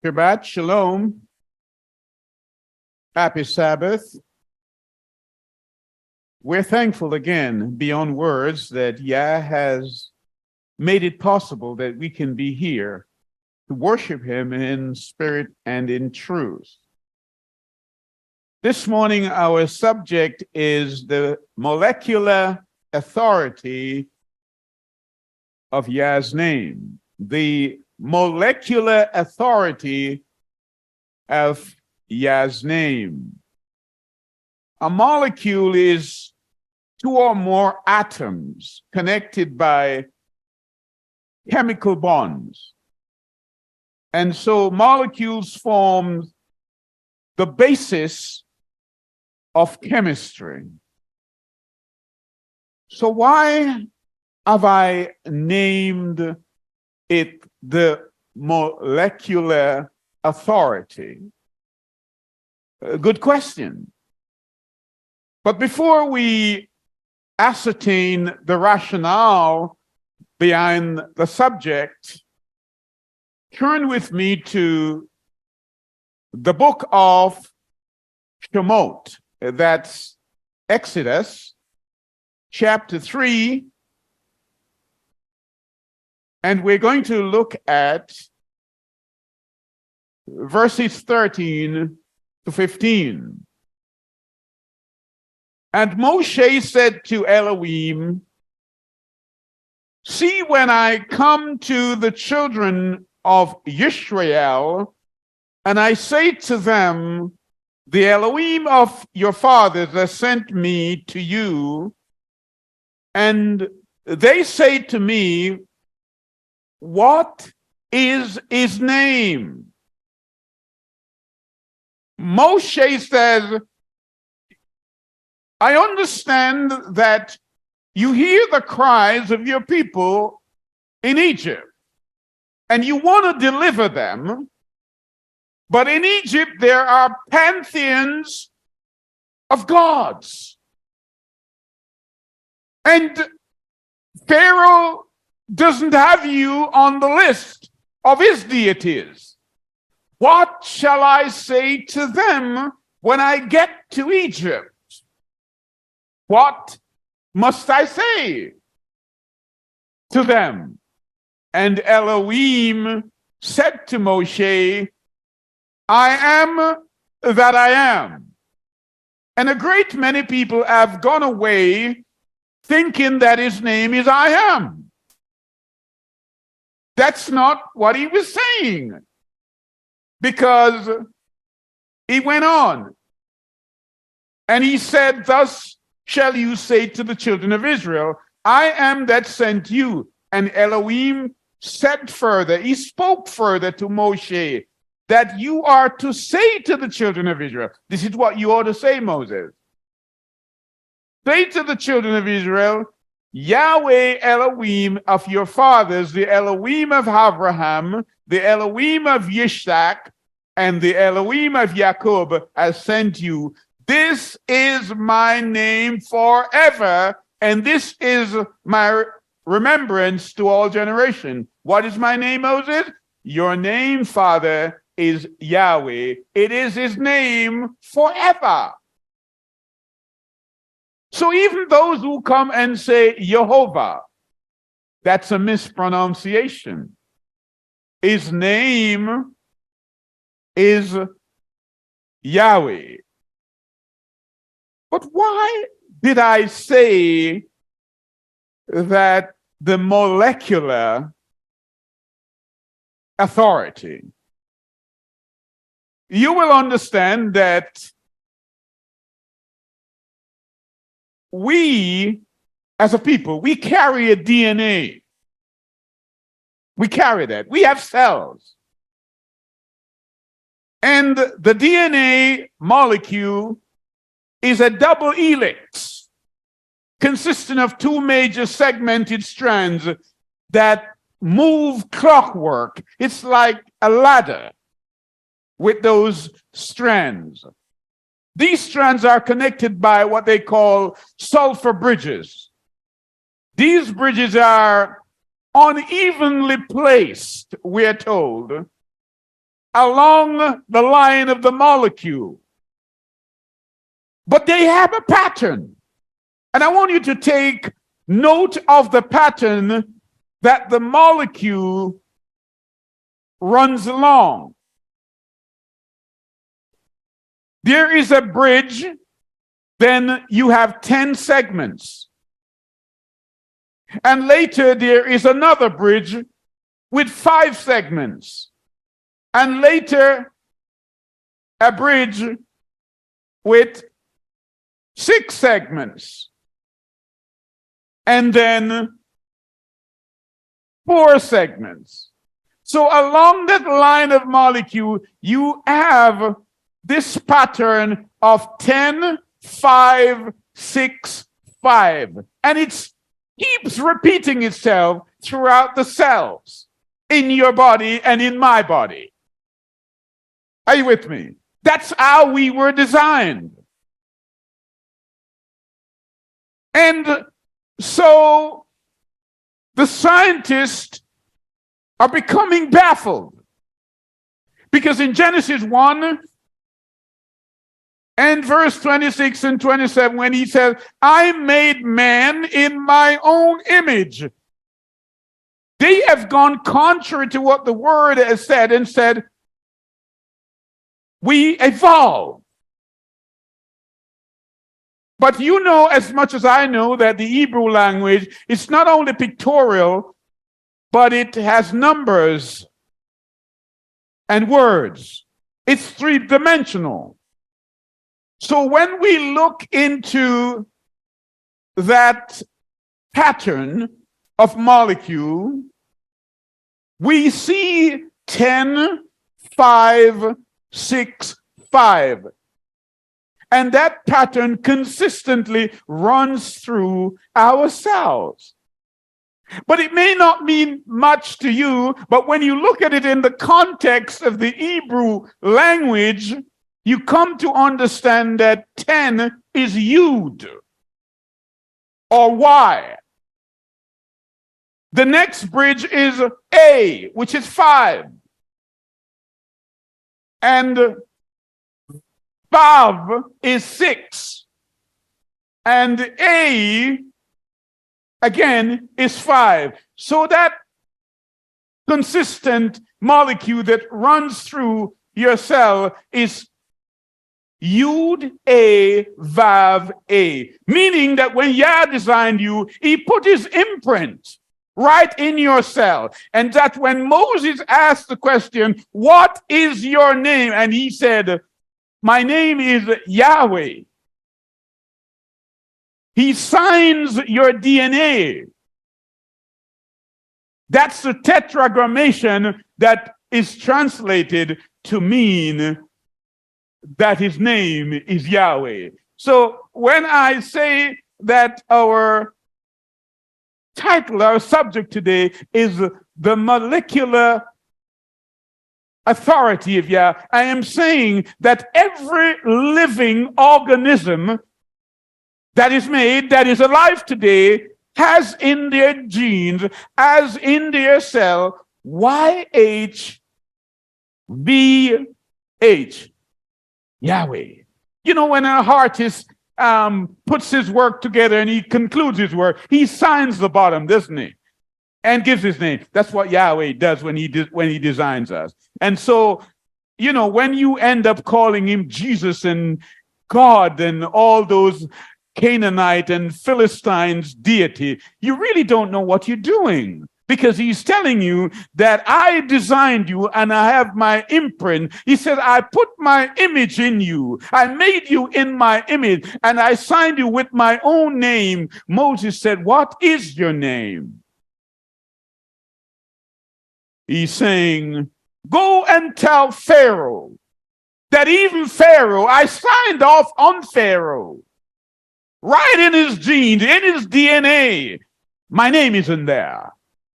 Shabbat Shalom. Happy Sabbath. We're thankful again, beyond words, that Yah has made it possible that we can be here to worship Him in spirit and in truth. This morning, our subject is the molecular authority of Yah's name. The molecular authority of Yah's name. A molecule is two or more atoms connected by chemical bonds. And so molecules form the basis of chemistry. So why have I named it the molecular authority? A good question. But before we ascertain the rationale behind the subject, turn with me to the book of Shemot. That's Exodus, chapter 3. And we're going to look at verses 13 to 15. And Moshe said to Elohim, "See, when I come to the children of Israel, and I say to them, the Elohim of your fathers has sent me to you, and they say to me, what is his name?" Moshe says, I understand that you hear the cries of your people in Egypt, and you want to deliver them. But in Egypt, there are pantheons of gods. And Pharaoh doesn't have you on the list of his deities. What shall I say to them when I get to Egypt? What must I say to them? And Elohim said to Moshe, I am that I am. And a great many people have gone away thinking that his name is I am. That's not what he was saying, because he went on and he said, thus shall you say to the children of Israel, I am that sent you. And Elohim said further, he spoke further to Moshe, that you are to say to the children of Israel. This is what you ought to say, Moses. Say to the children of Israel, Yahweh Elohim of your fathers, the Elohim of Abraham, the Elohim of Yitzhak, and the Elohim of Jacob has sent you. This is my name forever, and this is my remembrance to all generation. What is my name, Moses? Your name, Father, is Yahweh. It is his name forever. So even those who come and say Jehovah, that's a mispronunciation. His name is Yahweh. But why did I say that the molecular authority? You will understand that we, as a people, we carry a DNA. We carry that. We have cells. And the DNA molecule is a double helix consisting of two major segmented strands that move clockwork. It's like a ladder with those strands. These strands are connected by what they call sulfur bridges. These bridges are unevenly placed, we're told, along the line of the molecule. But they have a pattern. And I want you to take note of the pattern that the molecule runs along. There is a bridge, then you have 10 segments. And later there is another bridge with 5 segments. And later a bridge with 6 segments. And then 4 segments. So along that line of molecule, you have this pattern of 10, 5, 6, 5. And it keeps repeating itself throughout the cells in your body and in my body. Are you with me? That's how we were designed. And so the scientists are becoming baffled. Because in Genesis 1 and verse 26 and 27, when he says, I made man in my own image, they have gone contrary to what the word has said and said, we evolve. But you know as much as I know that the Hebrew language is not only pictorial, but it has numbers and words. It's 3-dimensional. So when we look into that pattern of molecule, we see 10, 5, 6, 5. And that pattern consistently runs through our cells. But it may not mean much to you, but when you look at it in the context of the Hebrew language, you come to understand that 10 is Yud or Y. The next bridge is A, which is 5. And Vav is 6. And A, again, is 5. So that consistent molecule that runs through your cell is Yud A Vav A, meaning that when Yah designed you, he put his imprint right in your cell. And that when Moses asked the question, what is your name? And he said, my name is Yahweh. He signs your DNA. That's the tetragrammation that is translated to mean that his name is Yahweh. So when I say that our title, our subject today is the molecular authority of Yah, I am saying that every living organism that is made, that is alive today, has in their genes, as in their cell, YHVH, Yahweh. You know, when an artist puts his work together and he concludes his work, he signs the bottom, doesn't he? And gives his name. That's what Yahweh does when he designs us. And so, you know, when you end up calling him Jesus and God and all those Canaanite and Philistines deity, you really don't know what you're doing, because he's telling you that I designed you and I have my imprint. He said, I put my image in you. I made you in my image and I signed you with my own name. Moses said, what is your name? He's saying, go and tell Pharaoh that even Pharaoh, I signed off on Pharaoh. Right in his genes, in his DNA, my name is in there.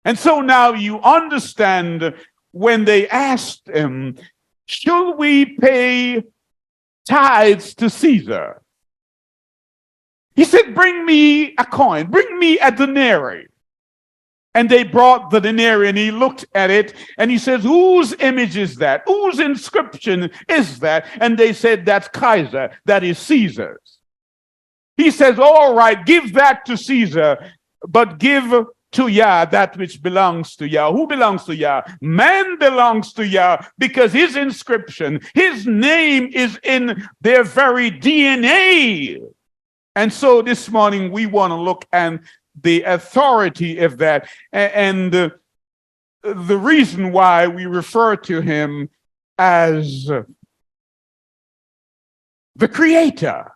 And so now you understand when they asked him, should we pay tithes to Caesar? He said, bring me a coin, bring me a denarius. And they brought the denarius, and he looked at it, and he says, whose image is that? Whose inscription is that? And they said, that's Kaiser, that is Caesar's. He says, all right, give that to Caesar, but give to Yah that which belongs to Yah. Who belongs to Yah? Man belongs to Yah, because his inscription, his name is in their very DNA. And so this morning we want to look at the authority of that, and the reason why we refer to him as the Creator.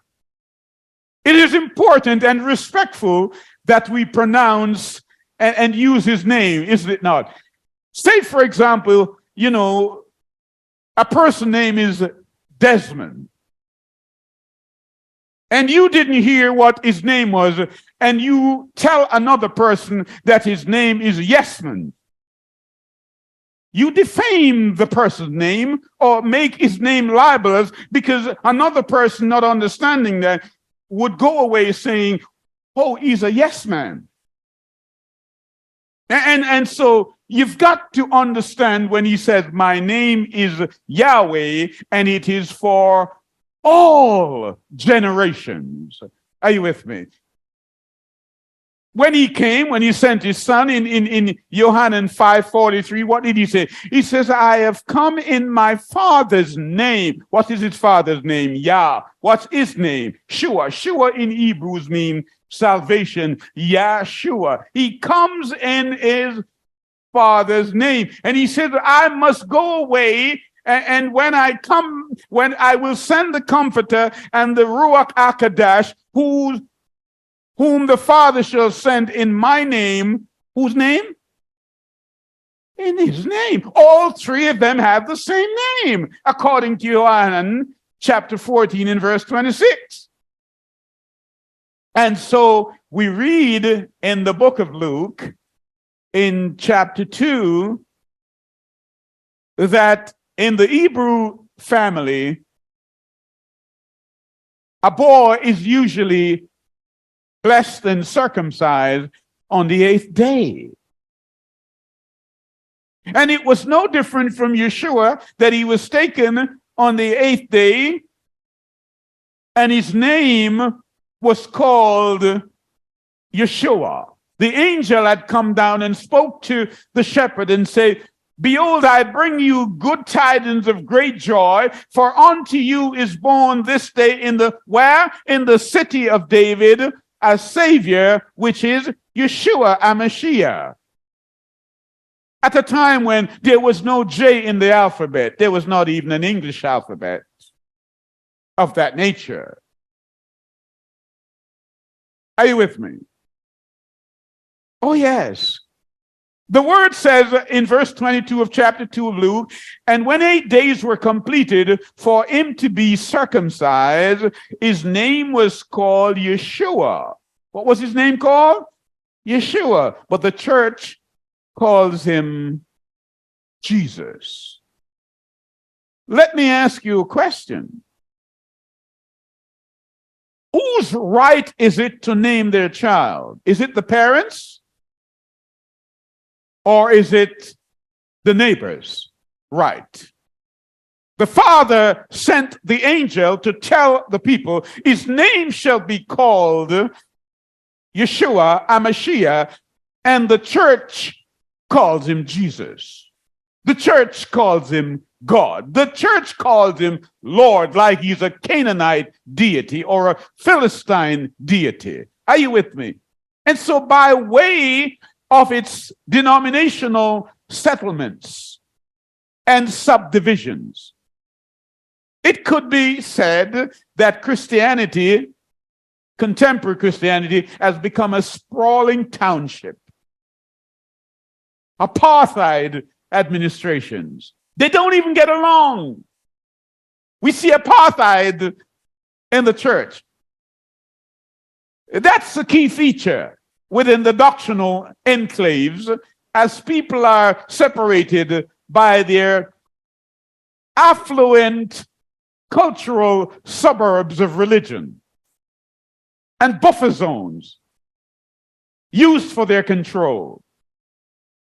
It is important and respectful that we pronounce and use his name, isn't it not? Say, for example, a person's name is Desmond, and you didn't hear what his name was, and you tell another person that his name is Yesman. You defame the person's name or make his name libelous, because another person not understanding that would go away saying, oh, he's a yes man. And so you've got to understand when he says, my name is Yahweh, and it is for all generations. Are you with me? When he sent his son in Yohanan 5:43, what did he say? He says, I have come in my Father's name. What is his Father's name? Yah. What's his name? Shua. Shua in Hebrews means salvation. Yahshua. He comes in his Father's name. And he said, I must go away. And when I will send the Comforter and the Ruach HaKodesh, whom the Father shall send in my name. Whose name? In his name. All three of them have the same name, according to Yohanan chapter 14 and verse 26. And so we read in the book of Luke, in chapter 2, that in the Hebrew family, a boy is usually blessed and circumcised on the 8th day. And it was no different from Yeshua, that he was taken on the 8th day, and his name was called Yeshua. The angel had come down and spoke to the shepherd and said, behold, I bring you good tidings of great joy, for unto you is born this day in the city of David, a Savior, which is Yeshua HaMashiach. At a time when there was no J in the alphabet, there was not even an English alphabet of that nature. Are you with me? Oh, yes. The word says in verse 22 of chapter 2 of Luke, and when 8 days were completed for him to be circumcised, his name was called Yeshua. What was his name called? Yeshua. But the church calls him Jesus. Let me ask you a question. Whose right is it to name their child? Is it the parents? Or is it the neighbors? Right. The Father sent the angel to tell the people, his name shall be called Yeshua HaMashiach, and the church calls him Jesus. The church calls him God. The church calls him Lord, like he's a Canaanite deity or a Philistine deity. Are you with me? And so by way of its denominational settlements and subdivisions, it could be said that Christianity, contemporary Christianity, has become a sprawling township. Apartheid administrations. They don't even get along. We see apartheid in the church. That's a key feature within the doctrinal enclaves, as people are separated by their affluent cultural suburbs of religion and buffer zones used for their control.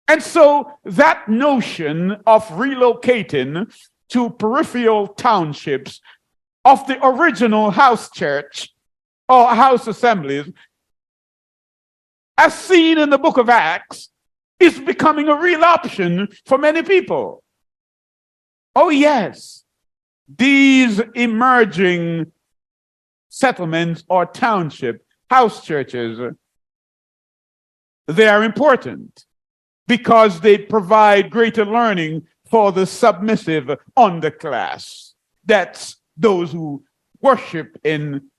And so that notion of relocating to peripheral townships of the original house church or house assemblies, as seen in the book of Acts, is becoming a real option for many people. Oh, yes, these emerging settlements or township house churches, they are important because they provide greater learning for the submissive underclass. That's those who worship in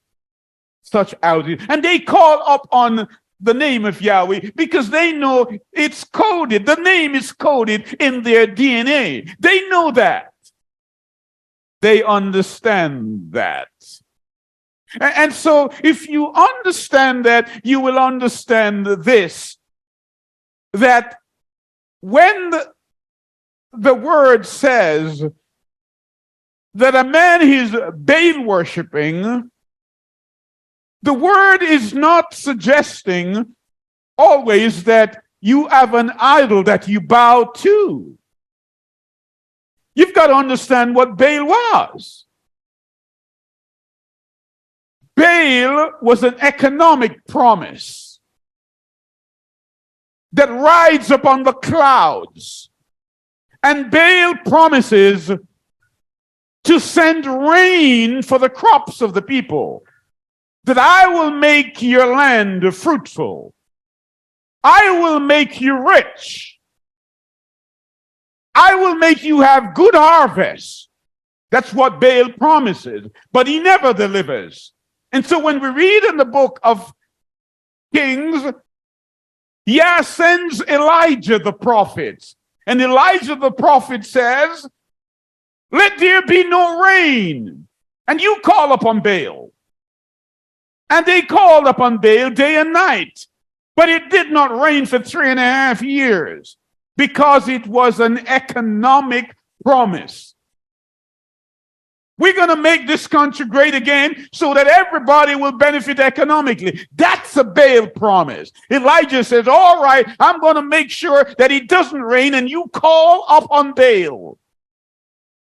such houses. And they call up on the name of Yahweh because they know it's coded. The name is coded in their DNA. They know that. They understand that. And so if you understand that, you will understand this, that when the word says that a man is Baal worshiping, the word is not suggesting always that you have an idol that you bow to. You've got to understand what Baal was. Baal was an economic promise that rides upon the clouds. And Baal promises to send rain for the crops of the people, that I will make your land fruitful. I will make you rich. I will make you have good harvest. That's what Baal promises, but he never delivers. And so when we read in the book of Kings, Yah sends Elijah the prophet. And Elijah the prophet says, let there be no rain. And you call upon Baal. And they called upon Baal day and night. But it did not rain for 3.5 years because it was an economic promise. We're going to make this country great again so that everybody will benefit economically. That's a Baal promise. Elijah says, all right, I'm going to make sure that it doesn't rain, and you call upon Baal.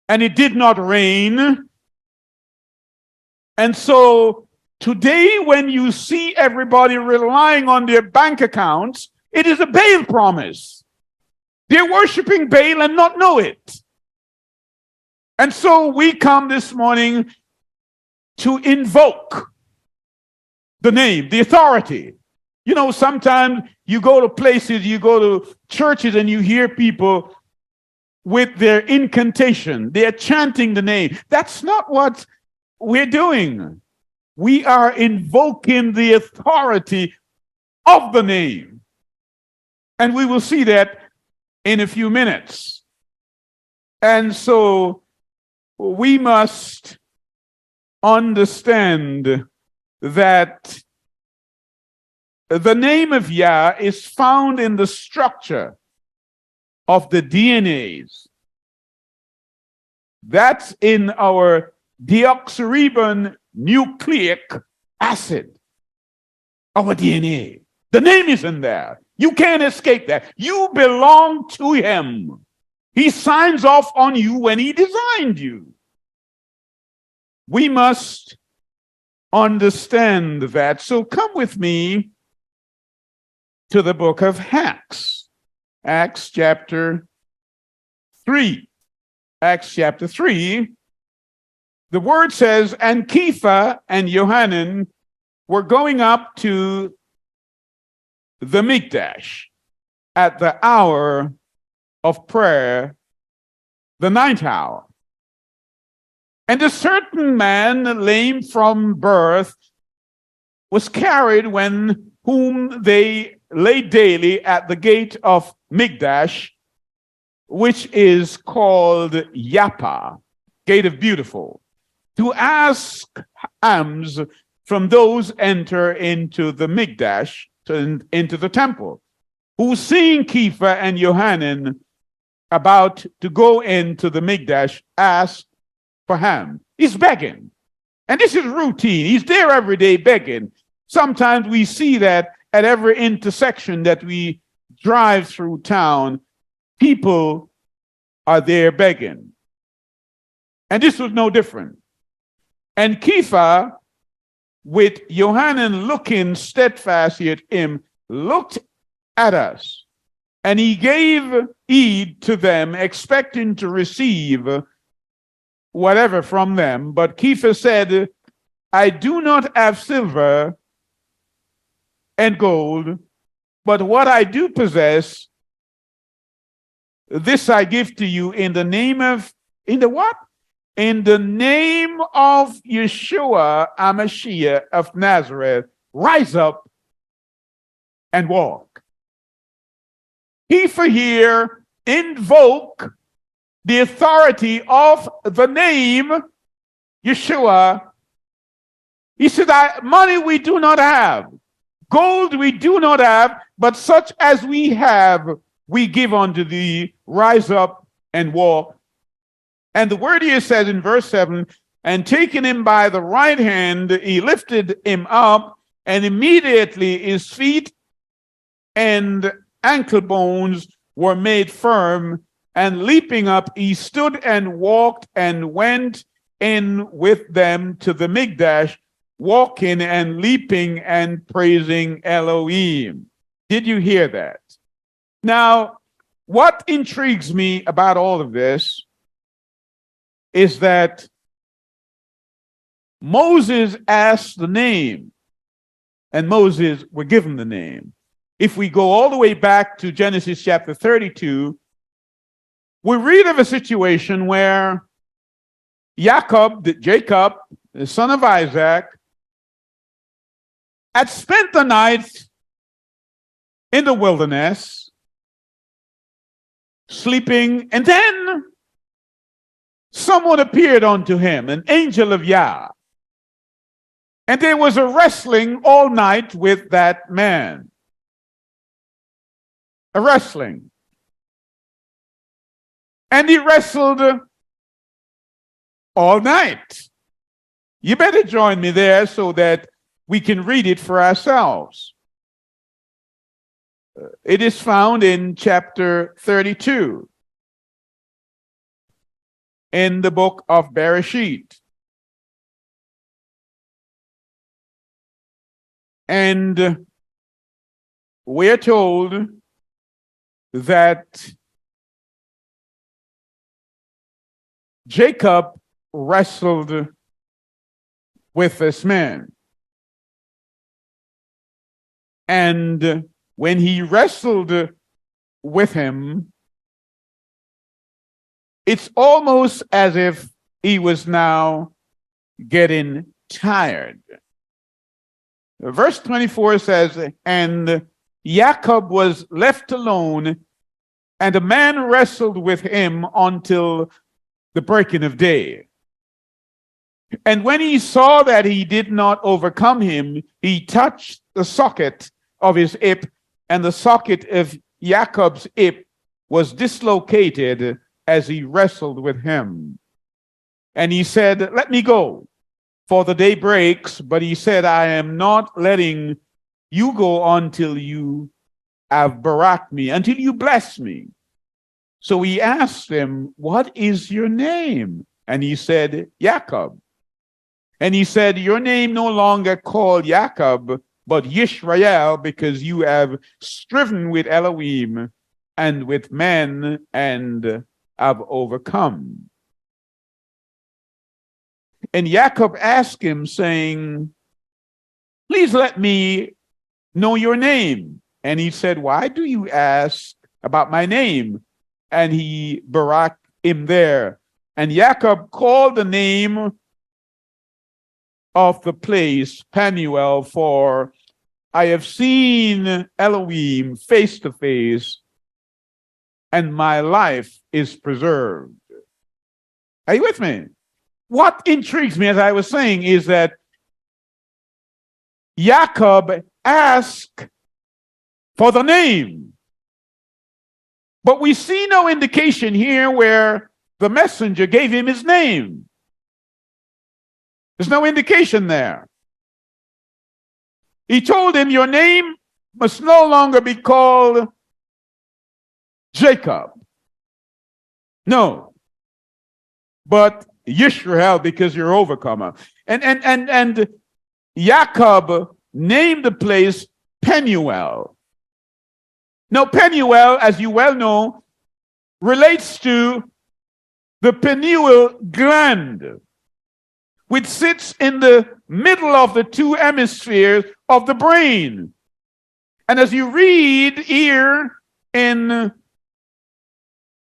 And it did not rain. And so today, when you see everybody relying on their bank accounts, it is a Baal promise. They're worshiping Baal and not know it. And so we come this morning to invoke the name, the authority. You know, sometimes you go to places, you go to churches, and you hear people with their incantation. They're chanting the name. That's not what we're doing. We are invoking the authority of the name. And we will see that in a few minutes. And so we must understand that the name of Yah is found in the structure of the DNAs. That's in our deoxyribonucleic acid, our DNA. The name is in there. You can't escape that. You belong to him. He signs off on you when he designed you. We must understand that. So come with me to the book of Acts. Acts chapter 3. Acts chapter 3. The word says, and Kepha and Yohanan were going up to the Mikdash at the hour of prayer, the 9th hour. And a certain man, lame from birth, was carried, whom they laid daily at the gate of Mikdash, which is called Yapa, Gate of Beautiful, to ask alms from those enter into the Mikdash, into the temple, who, seeing Kepha and Yohanan about to go into the Mikdash, asked for ham. He's begging. And this is routine. He's there every day begging. Sometimes we see that at every intersection that we drive through town, people are there begging. And this was no different. And Kepha, with Yohanan looking steadfastly at him, looked at us, and he gave heed to them, expecting to receive whatever from them. But Kepha said, I do not have silver and gold, but what I do possess, this I give to you in the name of, in the what? In the name of Yeshua HaMashiach of Nazareth, rise up and walk. Kepha here invoke the authority of the name Yeshua. He said, money we do not have, gold we do not have, but such as we have, we give unto thee. Rise up and walk. And the word here says in verse 7, and taking him by the right hand, he lifted him up, and immediately his feet and ankle bones were made firm, and leaping up, he stood and walked and went in with them to the Mikdash, walking and leaping and praising Elohim. Did you hear that? Now, what intrigues me about all of this is that Moses asked the name, and Moses was given the name. If we go all the way back to Genesis chapter 32, we read of a situation where Jacob, the son of Isaac, had spent the night in the wilderness, sleeping, and then someone appeared unto him, an angel of Yah. And there was a wrestling all night with that man. A wrestling. And he wrestled all night. You better join me there so that we can read it for ourselves. It is found in chapter 32 in the book of Bereshit. And we're told that Jacob wrestled with this man. And when he wrestled with him, it's almost as if he was now getting tired. Verse 24 says, and Jacob was left alone, and a man wrestled with him until the breaking of day. And when he saw that he did not overcome him, he touched the socket of his hip, and the socket of Jacob's hip was dislocated as he wrestled with him. And he said, let me go, for the day breaks. But he said, I am not letting you go until you have baraked me, until you bless me. So he asked him, what is your name? And he said, Jacob. And he said, your name no longer called Jacob, but Yisrael, because you have striven with Elohim and with men and have overcome. And Jacob asked him, saying, please let me know your name. And he said, why do you ask about my name? And he baraked him there. And Jacob called the name of the place Penuel, for I have seen Elohim face to face, and my life is preserved. Are you with me? What intrigues me, as I was saying, is that Jacob asked for the name. But we see no indication here where the messenger gave him his name. There's no indication there. He told him, your name must no longer be called Jacob. No, but Yisrael, because you're overcomer. And Jacob named the place Penuel. Now, Penuel, as you well know, relates to the pineal gland, which sits in the middle of the two hemispheres of the brain. And as you read here in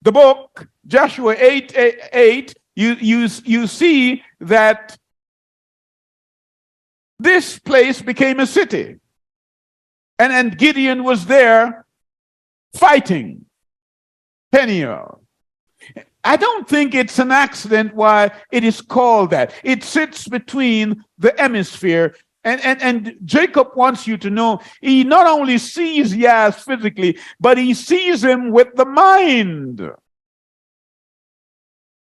the book, Joshua 8:8, you see that this place became a city. And Gideon was there fighting Peniel. I don't think it's an accident why it is called that. It sits between the hemisphere. And Jacob wants you to know he not only sees Yaz physically, but he sees him with the mind.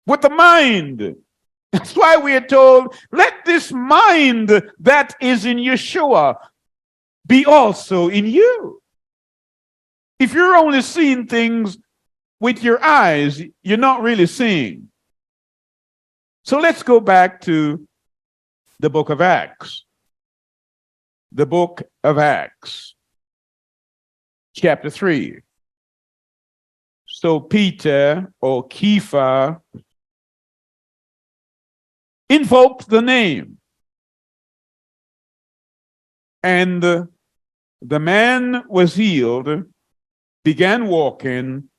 With the mind. That's why we are told, let this mind that is in Yeshua be also in you. If you're only seeing things with your eyes, you're not really seeing. So let's go back to the book of Acts. The book of Acts, chapter 3. So Peter, or Kepha, invoked the name. And the man was healed, began walking,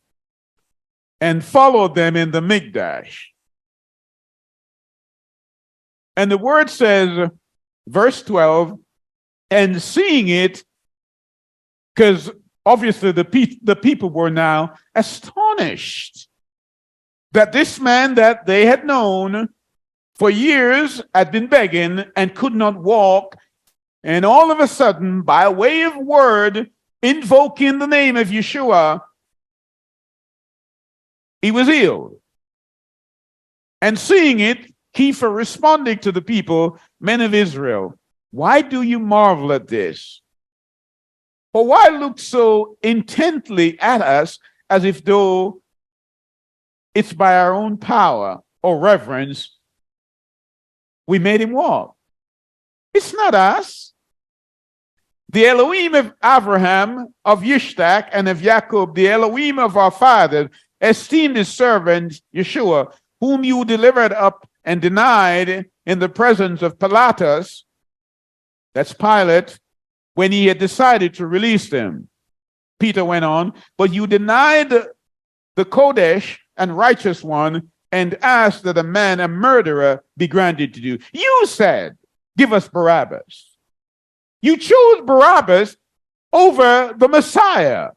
and followed them in the Mikdash. And the word says, verse 12, and seeing it, because obviously the people were now astonished that this man that they had known for years had been begging and could not walk, and all of a sudden, by way of word, invoking the name of Yeshua, he was healed. And seeing it, Kepha responding to the people, men of Israel, why do you marvel at this? For why look so intently at us as if though it's by our own power or reverence we made him walk? It's not us. The Elohim of Abraham, of Yishtak, and of Jacob, the Elohim of our fathers, esteemed his servant Yeshua, whom you delivered up and denied in the presence of Pilatus, that's Pilate, when he had decided to release them. Peter went on, but you denied the Kodesh and righteous one and asked that a murderer, be granted to you. You said, give us Barabbas. You chose Barabbas over the Messiah.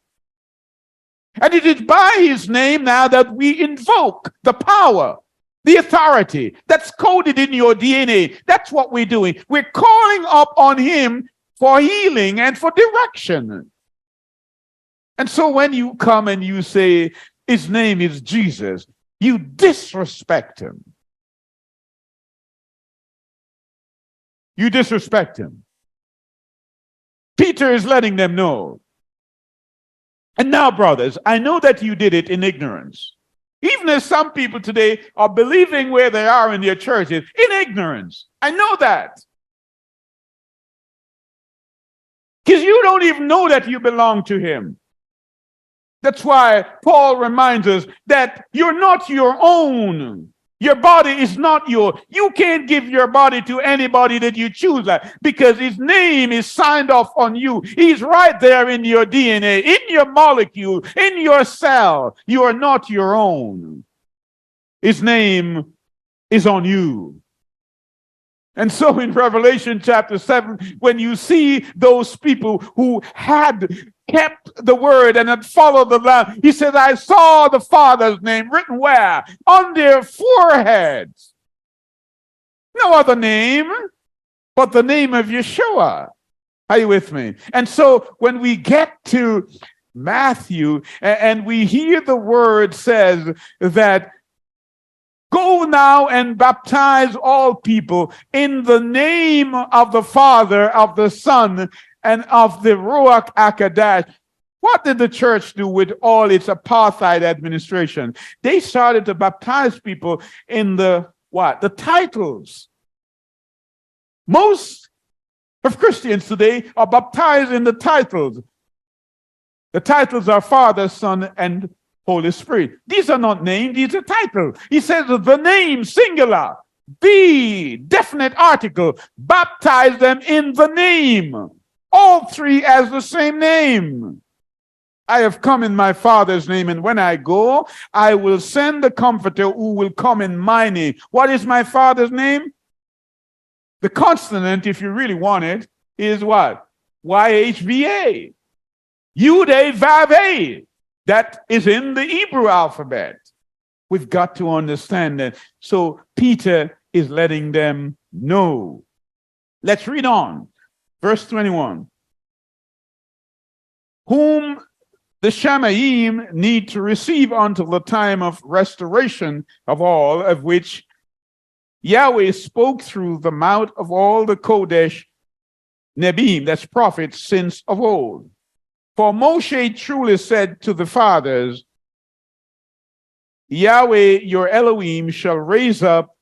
And it is by his name now that we invoke the power, the authority that's coded in your DNA. That's what we're doing. We're calling up on him for healing and for direction. And so when you come and you say his name is Jesus, you disrespect him. You disrespect him. Peter is letting them know. And now, brothers, I know that you did it in ignorance. Even as some people today are believing where they are in their churches in ignorance. I know that. Because you don't even know that you belong to him. That's why Paul reminds us that you're not your own. Your body is not yours. You can't give your body to anybody that you choose, because his name is signed off on you. He's right there in your DNA, in your molecule, in your cell. You are not your own. His name is on you. And so in Revelation chapter 7, when you see those people who had kept the word and had followed the Lamb, he said, I saw the Father's name written where? On their foreheads. No other name but the name of Yeshua. Are you with me? And so when we get to Matthew and we hear the word says that, go now and baptize all people in the name of the Father, of the Son, and of the Ruach HaKodesh. What did the church do with all its apartheid administration? They started to baptize people in the what? The titles. Most of Christians today are baptized in the titles. The titles are Father, Son, and Holy Spirit. These are not names, these are titles. He says the name, singular, the definite article, baptize them in the name. All three as the same name. I have come in my Father's name, and when I go, I will send the Comforter who will come in my name. What is my Father's name? The consonant, if you really want it, is what? YHVA. Yude Vav. That is in the Hebrew alphabet. We've got to understand that. So Peter is letting them know. Let's read on. Verse 21. Whom the Shamayim need to receive until the time of restoration of all, of which Yahweh spoke through the mouth of all the Kodesh Nebim, that's prophets, since of old. For Moshe truly said to the fathers, Yahweh your Elohim shall raise up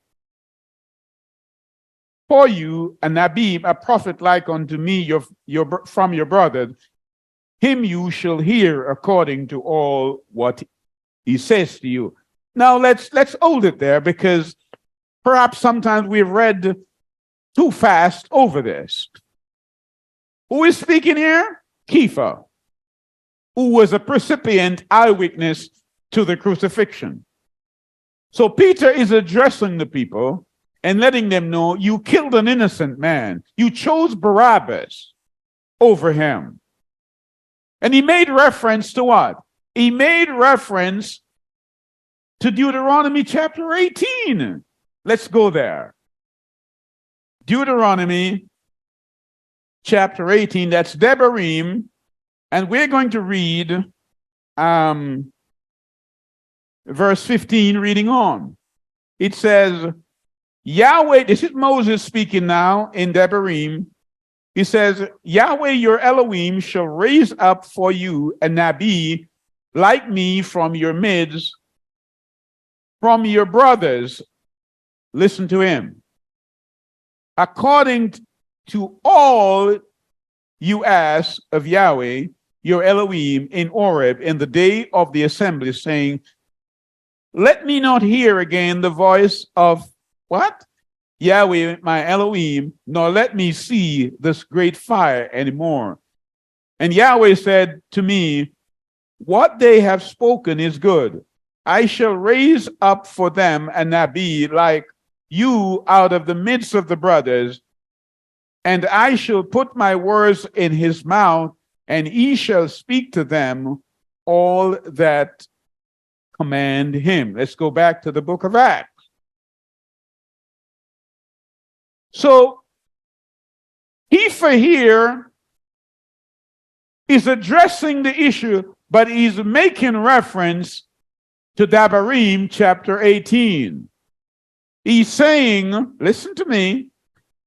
for you a Nabib, a prophet like unto me from your brother. Him you shall hear according to all what he says to you. Now let's hold it there, because perhaps sometimes we've read too fast over this. Who is speaking here? Kepha, who was a recipient eyewitness to the crucifixion. So Peter is addressing the people and letting them know, you killed an innocent man. You chose Barabbas over him. And he made reference to what? He made reference to Deuteronomy chapter 18. Let's go there. Deuteronomy chapter 18, that's Devarim, and we're going to read verse 15, reading on. It says, Yahweh, this is Moses speaking now in Devarim. He says, Yahweh your Elohim shall raise up for you a Nabi like me from your midst, from your brothers. Listen to him. According to all you ask of Yahweh your Elohim in Oreb in the day of the assembly, saying, let me not hear again the voice of what? Yahweh my Elohim, nor let me see this great fire anymore. And Yahweh said to me, what they have spoken is good. I shall raise up for them a Nabi like you out of the midst of the brothers, and I shall put my words in his mouth, and he shall speak to them all that command him. Let's go back to the book of Acts. So, Kepha here is addressing the issue, but he's making reference to Devarim chapter 18. He's saying, listen to me,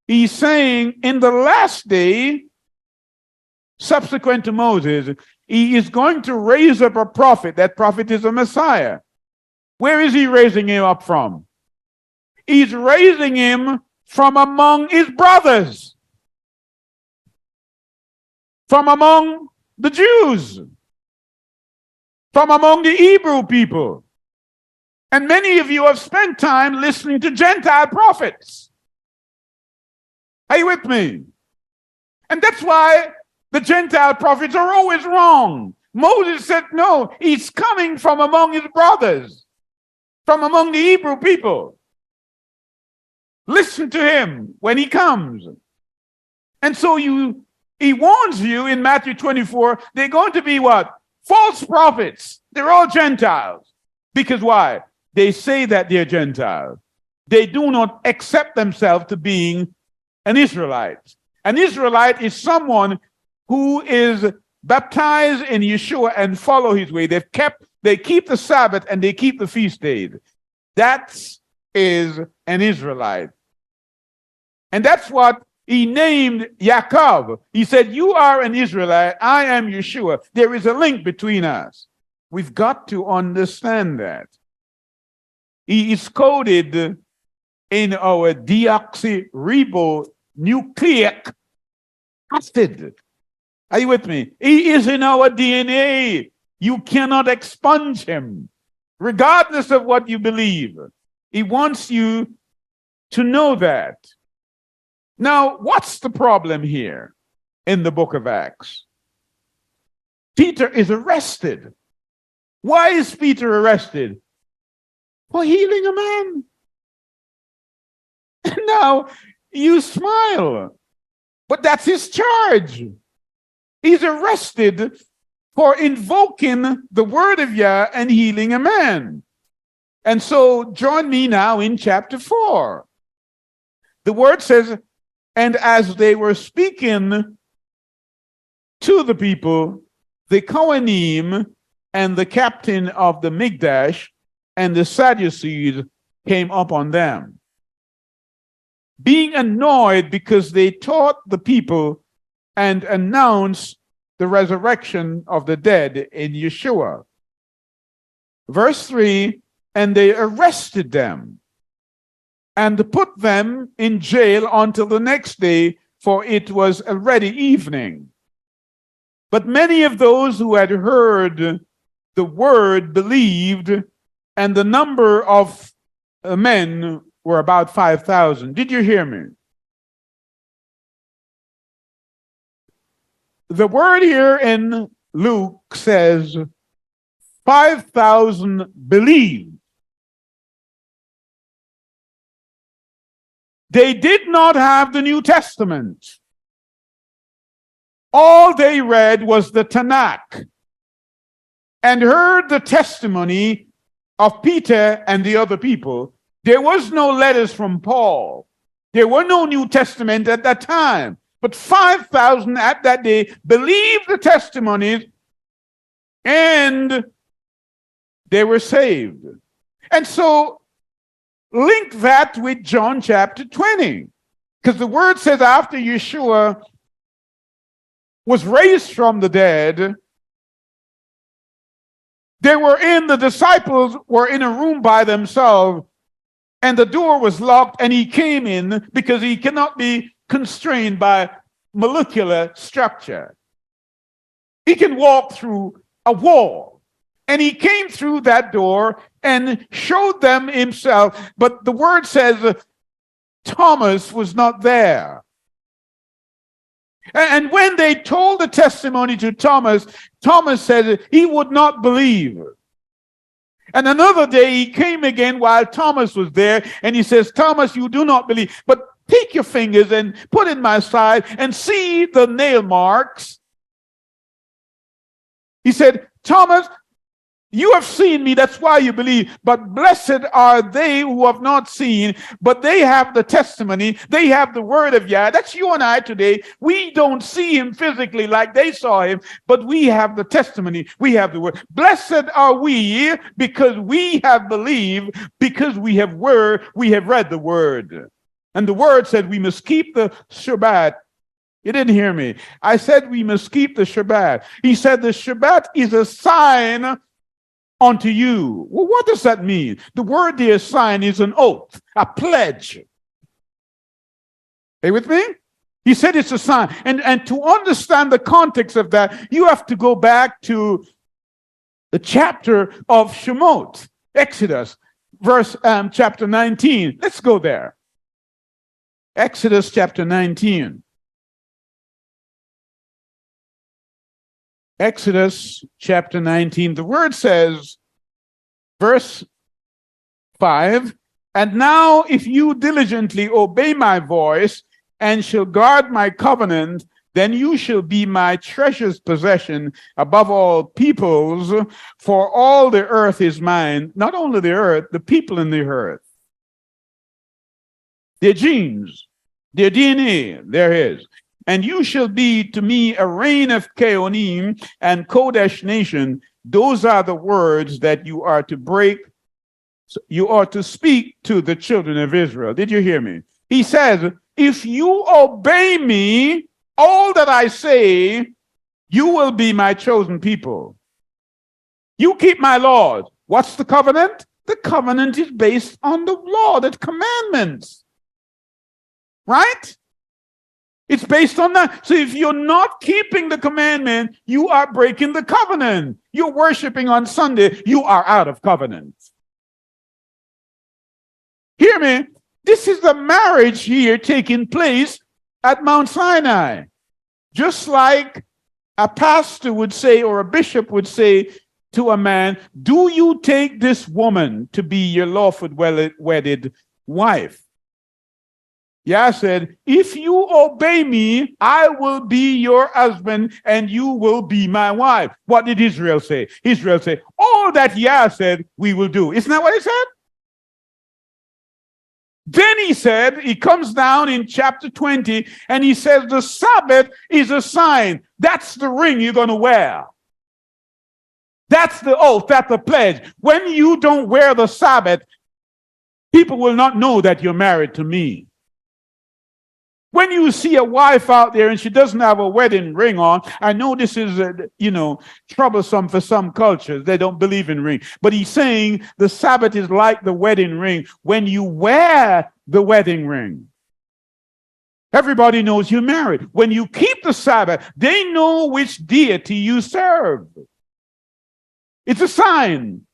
he's saying in the last day, subsequent to Moses, he is going to raise up a prophet. That prophet is a Messiah. Where is he raising him up from? He's raising him from among his brothers, from among the Jews, from among the Hebrew people. And many of you have spent time listening to Gentile prophets. Are you with me? And that's why the Gentile prophets are always wrong. Moses said, no, he's coming from among his brothers, from among the Hebrew people. Listen to him when he comes. And so he warns you in Matthew 24, they're going to be what? False prophets. They're all Gentiles. Because why? They say that they're Gentiles. They do not accept themselves to being an Israelite. An Israelite is someone who is baptized in Yeshua and follow his way. They keep the Sabbath and they keep the feast days. That is an Israelite. And that's what he named Yaakov. He said, you are an Israelite, I am Yeshua. There is a link between us. We've got to understand that. He is coded in our deoxyribonucleic acid. Are you with me? He is in our DNA. You cannot expunge him, regardless of what you believe. He wants you to know that. Now, what's the problem here in the book of Acts? Peter is arrested. Why is Peter arrested? For healing a man. Now, you smile, but that's his charge. He's arrested for invoking the word of Yah and healing a man. And so join me now in chapter 4. The word says, and as they were speaking to the people, the Kohanim and the captain of the Mikdash and the Sadducees came up on them, being annoyed because they taught the people and announced the resurrection of the dead in Yeshua. Verse 3, and they arrested them and put them in jail until the next day, for it was already evening. But many of those who had heard the word believed, and the number of men were about 5,000. Did you hear me? The word here in Luke says 5,000 believed. They did not have the New Testament. All they read was the Tanakh and heard the testimony of Peter and the other people. There was no letters from Paul. There were no New Testament at that time. But 5,000 at that day believed the testimonies and they were saved. And so link that with John chapter 20, because the word says after Yeshua was raised from the dead, the disciples were in a room by themselves, and the door was locked, and he came in because he cannot be constrained by molecular structure. He can walk through a wall. And he came through that door and showed them himself. But the word says Thomas was not there. And when they told the testimony to Thomas, Thomas said he would not believe. And another day he came again while Thomas was there, and he says, Thomas, you do not believe, but take your fingers and put in my side and see the nail marks. He said, Thomas, you have seen me, that's why you believe. But blessed are they who have not seen, but they have the testimony, they have the word of Yah. That's you and I today. We don't see him physically like they saw him, but we have the testimony, we have the word. Blessed are we because we have believed, because we have read the word. And the word said we must keep the Shabbat. You didn't hear me. I said we must keep the Shabbat. He said the Shabbat is a sign unto you. Well, what does that mean? The word there, sign, is an oath, a pledge. Are you with me? He said it's a sign. And to understand the context of that, you have to go back to the chapter of Shemot, Exodus, chapter 19. Let's go there. Exodus chapter 19. Exodus chapter 19, the word says, verse 5, and now if you diligently obey my voice and shall guard my covenant, then you shall be my treasured possession above all peoples, for all the earth is mine. Not only the earth, the people in the earth. Their genes, their DNA, there is. And you shall be to me a reign of Keonim and Kodesh nation. Those are the words that you are to break. You are to speak to the children of Israel. Did you hear me? He says, if you obey me, all that I say, you will be my chosen people. You keep my laws. What's the covenant? The covenant is based on the law, the commandments. Right? It's based on that. So if you're not keeping the commandment, you are breaking the covenant. You're worshiping on Sunday, you are out of covenant. Hear me? This is the marriage here taking place at Mount Sinai. Just like a pastor would say or a bishop would say to a man, do you take this woman to be your lawful wedded wife? Yah said, if you obey me, I will be your husband and you will be my wife. What did Israel say? Israel said, all that Yah said, we will do. Isn't that what he said? Then he said, he comes down in chapter 20 and he says, the Sabbath is a sign. That's the ring you're going to wear. That's the oath, that's the pledge. When you don't wear the Sabbath, people will not know that you're married to me. When you see a wife out there and she doesn't have a wedding ring on, I know this is, troublesome for some cultures. They don't believe in ring. But he's saying the Sabbath is like the wedding ring. When you wear the wedding ring, everybody knows you're married. When you keep the Sabbath, they know which deity you serve. It's a sign.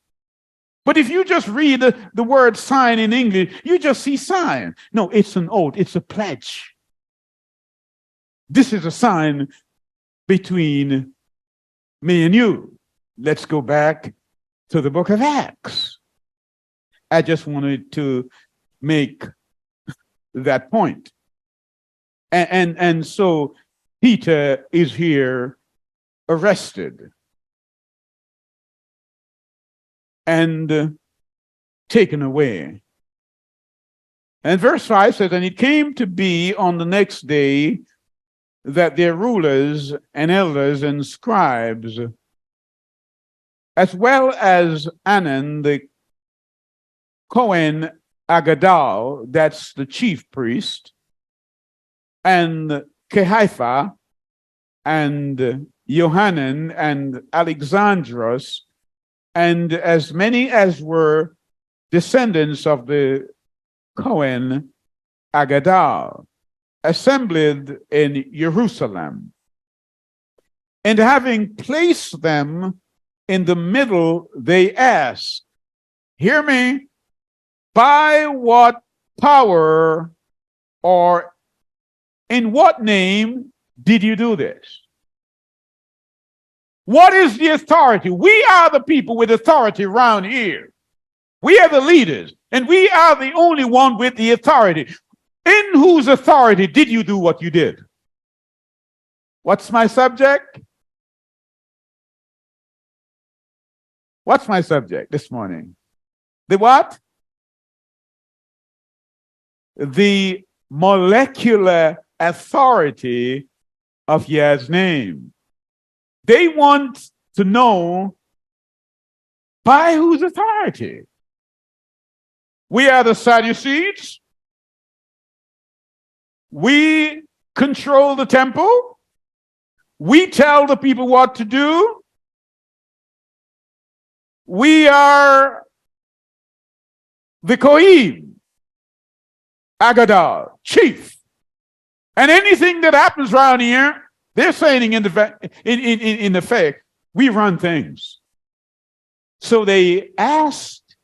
But if you just read the word sign in English, you just see sign. No, it's an oath. It's a pledge. This is a sign between me and you. Let's go back to the book of Acts. I just wanted to make that point. And so Peter is here arrested and taken away. And verse 5 says, and it came to be on the next day that their rulers and elders and scribes, as well as Anan the Cohen Agadal, that's the chief priest, and Caiaphas, and Johanan, and Alexandros, and as many as were descendants of the Cohen Agadal, assembled in Jerusalem. And having placed them in the middle, they asked, hear me, by what power or in what name did you do this? What is the authority? We are the people with authority around here. We are the leaders, and we are the only one with the authority. In whose authority did you do what you did? What's my subject? What's my subject this morning? The what? The molecular authority of Yah's name. They want to know by whose authority. We are the Sadducees. We control the temple. We tell the people what to do. We are the Kohen, Agadal, chief. And anything that happens around here, they're saying in effect, we run things. So they asked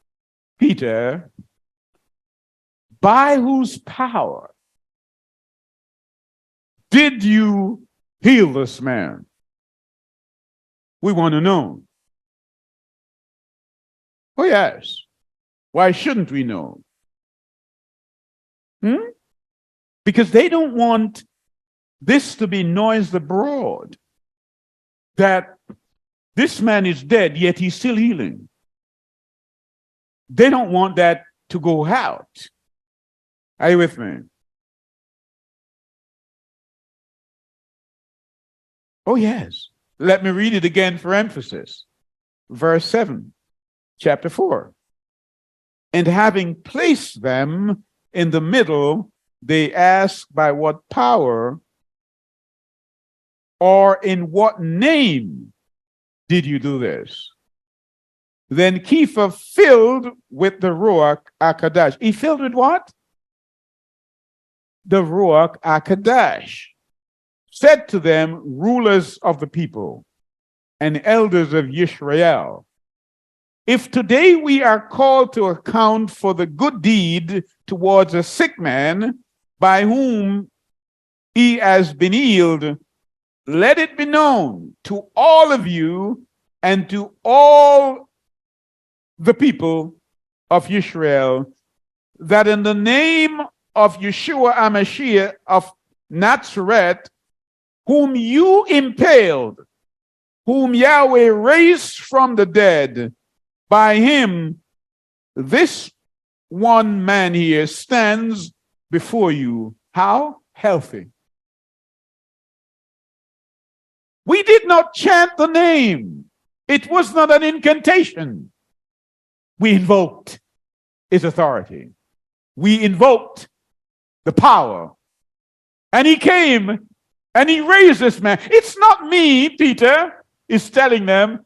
Peter, by whose power did you heal this man? We want to know. Oh, yes. Why shouldn't we know? Because they don't want this to be noised abroad that this man is dead, yet he's still healing. They don't want that to go out. Are you with me? Oh, yes. Let me read it again for emphasis. Verse 7, chapter 4. And having placed them in the middle, they ask, by what power or in what name did you do this? Then Kepha filled with the Ruach HaKodesh. He filled with what? The Ruach HaKodesh. Said to them, rulers of the people and elders of Yisrael, if today we are called to account for the good deed towards a sick man by whom he has been healed, let it be known to all of you and to all the people of Israel that in the name of Yeshua HaMashiach of Nazareth, whom you impaled, whom Yahweh raised from the dead, by him, this one man here stands before you. How? Healthy. We did not chant the name. It was not an incantation. We invoked his authority. We invoked the power. And he came and he raised this man. It's not me, Peter is telling them.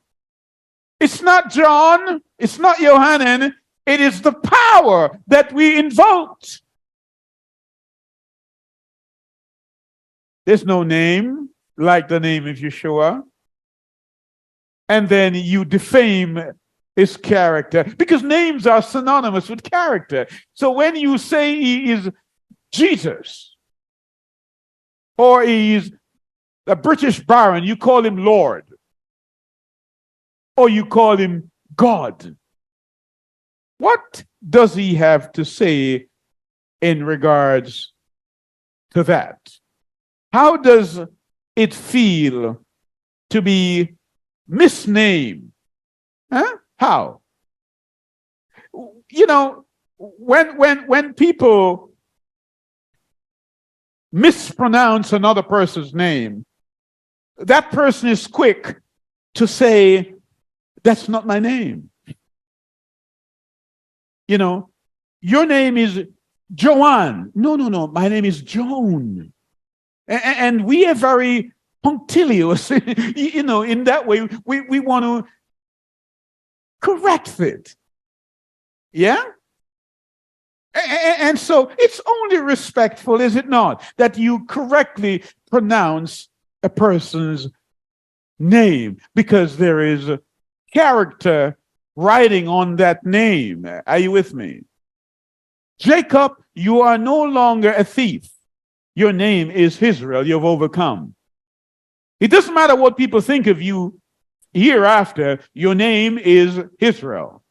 It's not John. It's not Yohanan. It is the power that we invoked. There's no name like the name of Yeshua. And then you defame his character, because names are synonymous with character. So when you say he is Jesus, or he's a British baron, you call him Lord, or you call him God. What does he have to say in regards to that? How does it feel to be misnamed? Huh? How? You know, when people mispronounce another person's name, that person is quick to say, that's not my name. You know, your name is Joanne. No, my name is Joan. And we are very punctilious, you know, in that way, we want to correct it. Yeah? And so it's only respectful, is it not, that you correctly pronounce a person's name, because there is a character writing on that name. Are you with me? Jacob, you are no longer a thief. Your name is Israel. You've overcome. It doesn't matter what people think of you hereafter. Your name is Israel.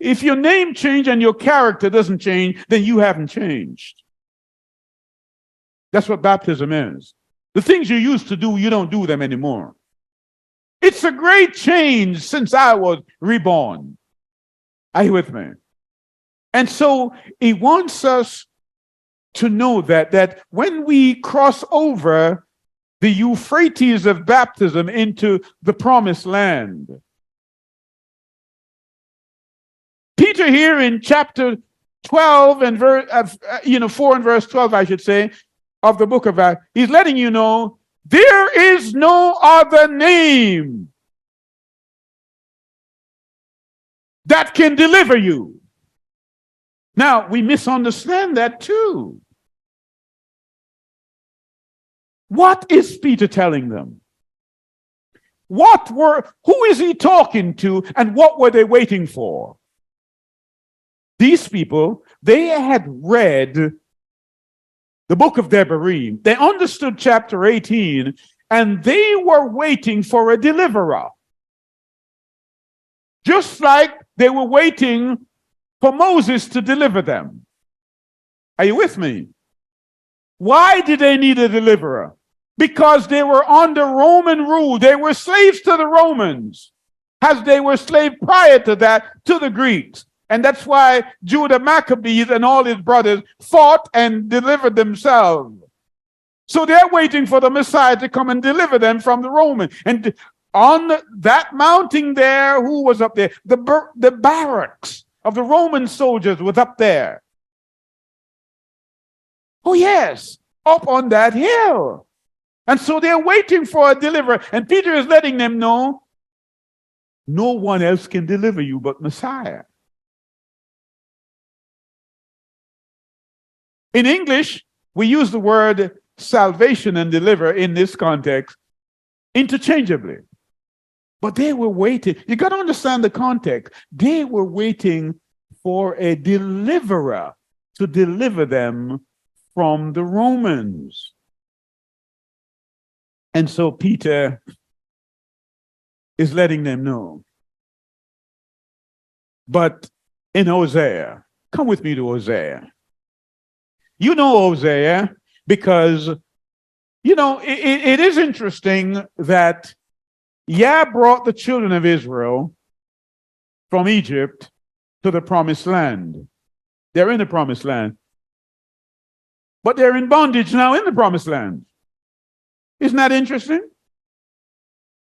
If your name changed and your character doesn't change, then you haven't changed. That's what baptism is. The things you used to do, you don't do them anymore. It's a great change since I was reborn. Are you with me? And so he wants us to know that when we cross over the Euphrates of baptism into the promised land, Peter here in chapter 12 and 4 and verse 12, I should say, of the book of Acts, he's letting you know there is no other name that can deliver you. Now, we misunderstand that too. What is Peter telling them? Who is he talking to, and what were they waiting for? These people, they had read the book of Devarim. They understood chapter 18, and they were waiting for a deliverer. Just like they were waiting for Moses to deliver them. Are you with me? Why did they need a deliverer? Because they were under Roman rule. They were slaves to the Romans, as they were slaves prior to that to the Greeks. And that's why Judah Maccabees and all his brothers fought and delivered themselves. So they're waiting for the Messiah to come and deliver them from the Romans. And on that mountain there, who was up there? The barracks of the Roman soldiers was up there. Oh, yes, up on that hill. And so they're waiting for a deliverer. And Peter is letting them know, no one else can deliver you but Messiah. In English, we use the word salvation and deliver in this context interchangeably. But they were waiting. You got to understand the context. They were waiting for a deliverer to deliver them from the Romans. And so Peter is letting them know. But in Hosea, come with me to Hosea. You know Hosea because, it is interesting that Yah brought the children of Israel from Egypt to the promised land. They're in the promised land. But they're in bondage now in the promised land. Isn't that interesting?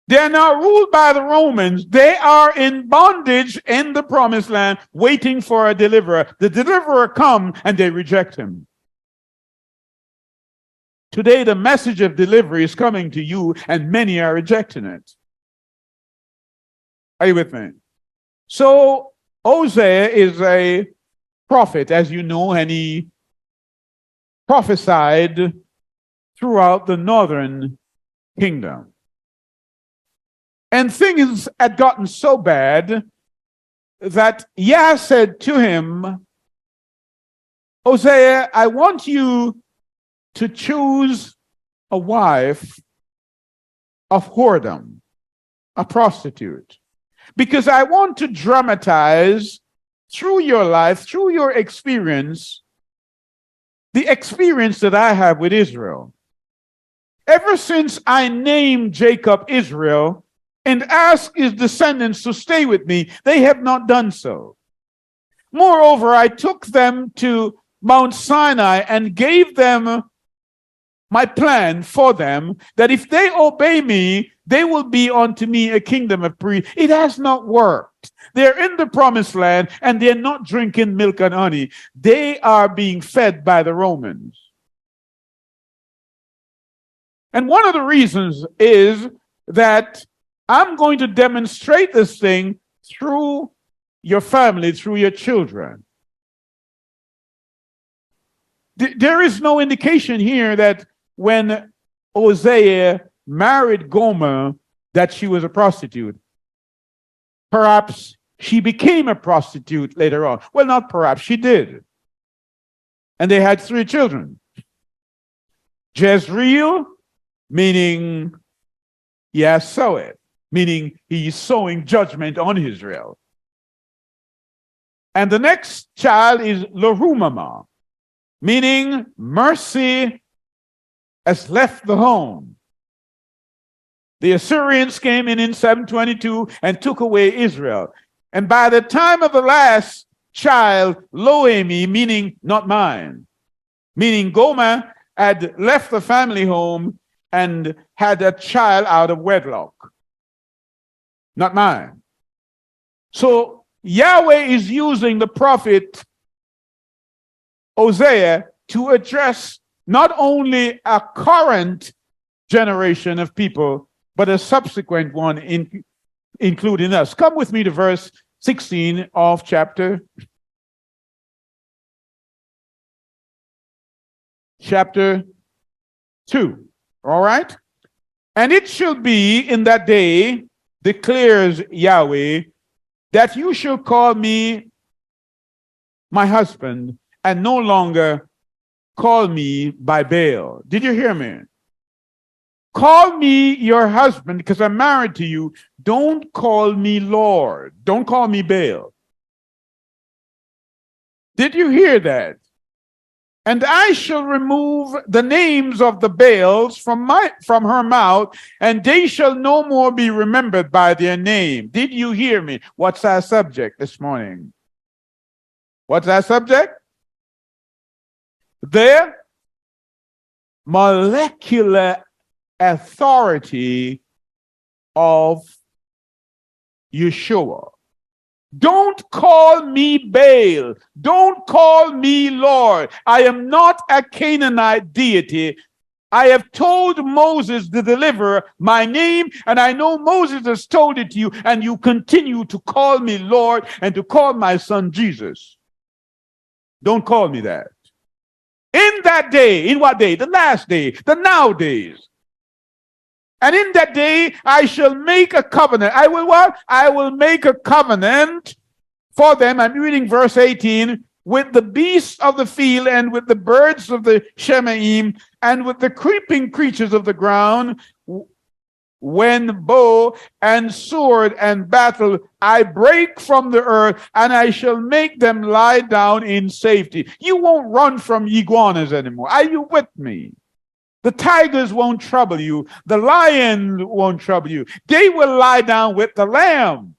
They're now ruled by the Romans. They are in bondage in the promised land, waiting for a deliverer. The deliverer comes and they reject him. Today, the message of delivery is coming to you, and many are rejecting it. Are you with me? So, Hosea is a prophet, as you know, and he prophesied throughout the northern kingdom. And things had gotten so bad that Yah said to him, Hosea, I want you to choose a wife of whoredom, a prostitute, because I want to dramatize through your life, through your experience, the experience that I have with Israel. Ever since I named Jacob Israel and asked his descendants to stay with me, they have not done so. Moreover, I took them to Mount Sinai and gave them my plan for them, that if they obey me, they will be unto me a kingdom of priests. It has not worked. They're in the promised land and they're not drinking milk and honey. They are being fed by the Romans. And one of the reasons is that I'm going to demonstrate this thing through your family, through your children. There is no indication here that when Hosea married Gomer, that she was a prostitute. Perhaps she became a prostitute later on. Well, not perhaps, she did. And they had 3 children. Jezreel, meaning Yah sow it, meaning he's sowing judgment on Israel. And the next child is Lerumama, meaning mercy has left the home. The Assyrians came in 722 and took away Israel. And by the time of the last child, Loemi, meaning not mine, meaning Gomer had left the family home and had a child out of wedlock. Not mine. So Yahweh is using the prophet Hosea to address not only a current generation of people, but a subsequent one, including us. Come with me to verse 16 of chapter 2. All right? And it shall be in that day, declares Yahweh, that you shall call me my husband and no longer call me by Baal. Did you hear me? Call me your husband because I'm married to you. Don't call me Lord. Don't call me Baal. Did you hear that? And I shall remove the names of the Baals from her mouth, and they shall no more be remembered by their name. Did you hear me? What's our subject this morning? What's our subject? The molecular authority of Yeshua. Don't call me Baal. Don't call me Lord. I am not a Canaanite deity. I have told Moses, the deliverer, my name, and I know Moses has told it to you, and you continue to call me Lord and to call my son Jesus. Don't call me that. In that day, in what day? The last day, the nowadays. And in that day, I shall make a covenant. I will what? I will make a covenant for them. I'm reading verse 18. With the beasts of the field and with the birds of the Shemaim and with the creeping creatures of the ground, when bow and sword and battle I break from the earth, and I shall make them lie down in safety. You won't run from iguanas anymore. Are you with me? The tigers won't trouble you. The lion won't trouble you. They will lie down with the lamb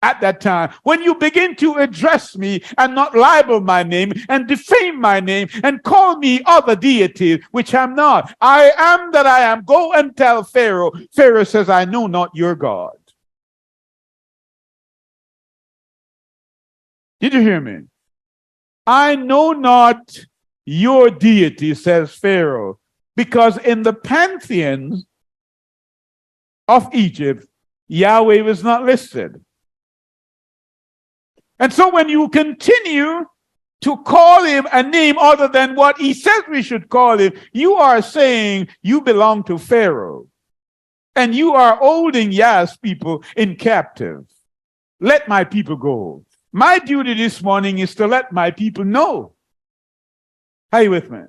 at that time. When you begin to address me and not libel my name and defame my name and call me other deities, which I'm not. I am that I am. Go and tell Pharaoh. Pharaoh says, I know not your God. Did you hear me? I know not your deity, says Pharaoh. Because in the pantheons of Egypt, Yahweh was not listed. And so when you continue to call him a name other than what he says we should call him, you are saying you belong to Pharaoh. And you are holding Yah's people in captive. Let my people go. My duty this morning is to let my people know. Are you with me?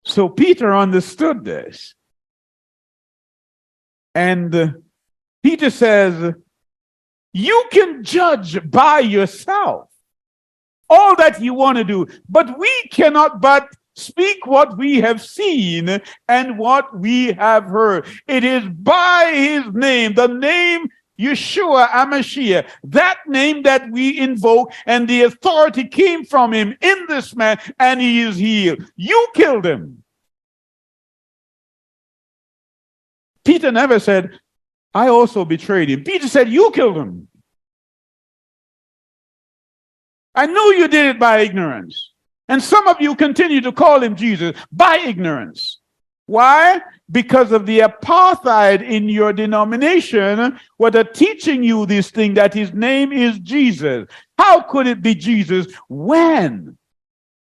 So Peter understood this. And Peter says, you can judge by yourself all that you want to do, but we cannot but speak what we have seen and what we have heard. It is by his name, the name Yeshua HaMashiach, that name that we invoke, and the authority came from him in this man, and he is healed. You killed him. Peter never said, I also betrayed him. Peter said, you killed him. I know you did it by ignorance. And some of you continue to call him Jesus by ignorance. Why? Because of the apartheid in your denomination, where they're teaching you this thing that his name is Jesus. How could it be Jesus when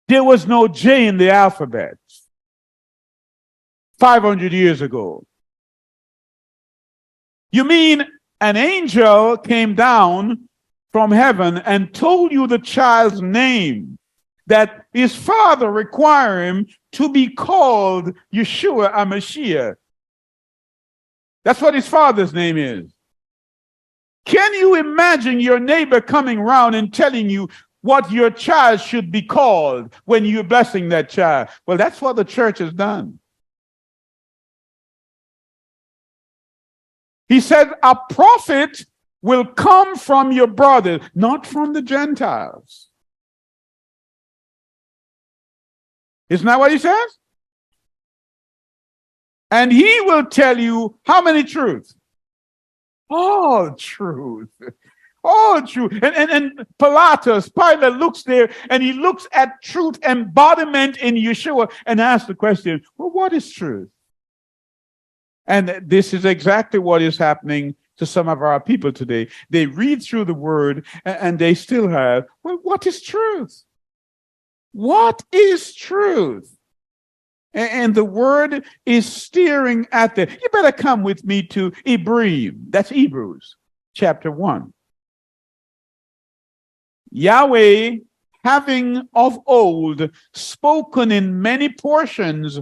there was no J in the alphabet 500 years ago? You mean an angel came down from heaven and told you the child's name, that his father required him to be called Yeshua HaMashiach. That's what his father's name is. Can you imagine your neighbor coming around and telling you what your child should be called when you're blessing that child? Well, that's what the church has done. He said, a prophet will come from your brothers, not from the Gentiles. Isn't that what he says? And he will tell you how many truths? All truth. All truth. And Pilate looks there and he looks at truth embodiment in Yeshua and asks the question, well, what is truth? And this is exactly what is happening to some of our people today. They read through the word and they still have, well, what is truth? What is truth? And the word is steering at them. You better come with me to Hebrews. That's Hebrews chapter 1. Yahweh, having of old spoken in many portions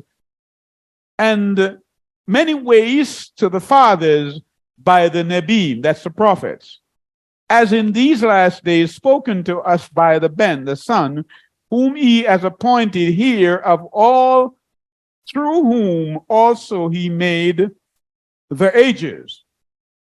and many ways to the fathers by the Nebiim, that's the prophets, as in these last days spoken to us by the Ben, the Son, whom he has appointed here of all, through whom also he made the ages,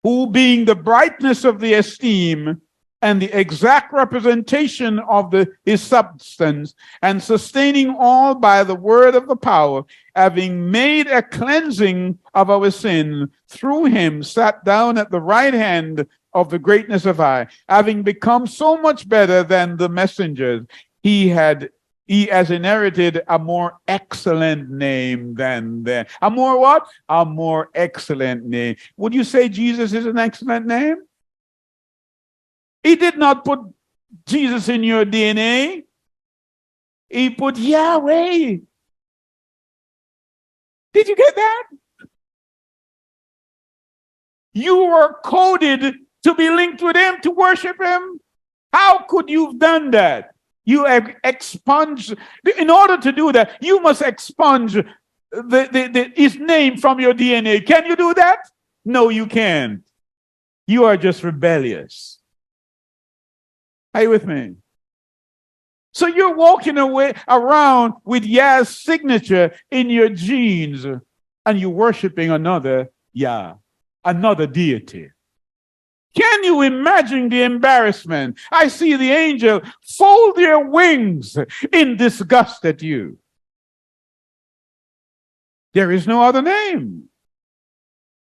who being the brightness of the esteem and the exact representation of his substance, and sustaining all by the word of the power, having made a cleansing of our sin, through him sat down at the right hand of the greatness of high, having become so much better than the messengers, he has inherited a more excellent name than them. A more what? A more excellent name. Would you say Jesus is an excellent name? He did not put Jesus in your DNA. He put Yahweh. Did you get that? You were coded to be linked with him, to worship him. How could you have done that? You have expunged. In order to do that, you must expunge his name from your DNA. Can you do that? No, you can't. You are just rebellious. Are you with me? So you're walking around with Yah's signature in your genes, and you're worshiping another Yah, another deity. Can you imagine the embarrassment? I see the angel fold their wings in disgust at you. There is no other name,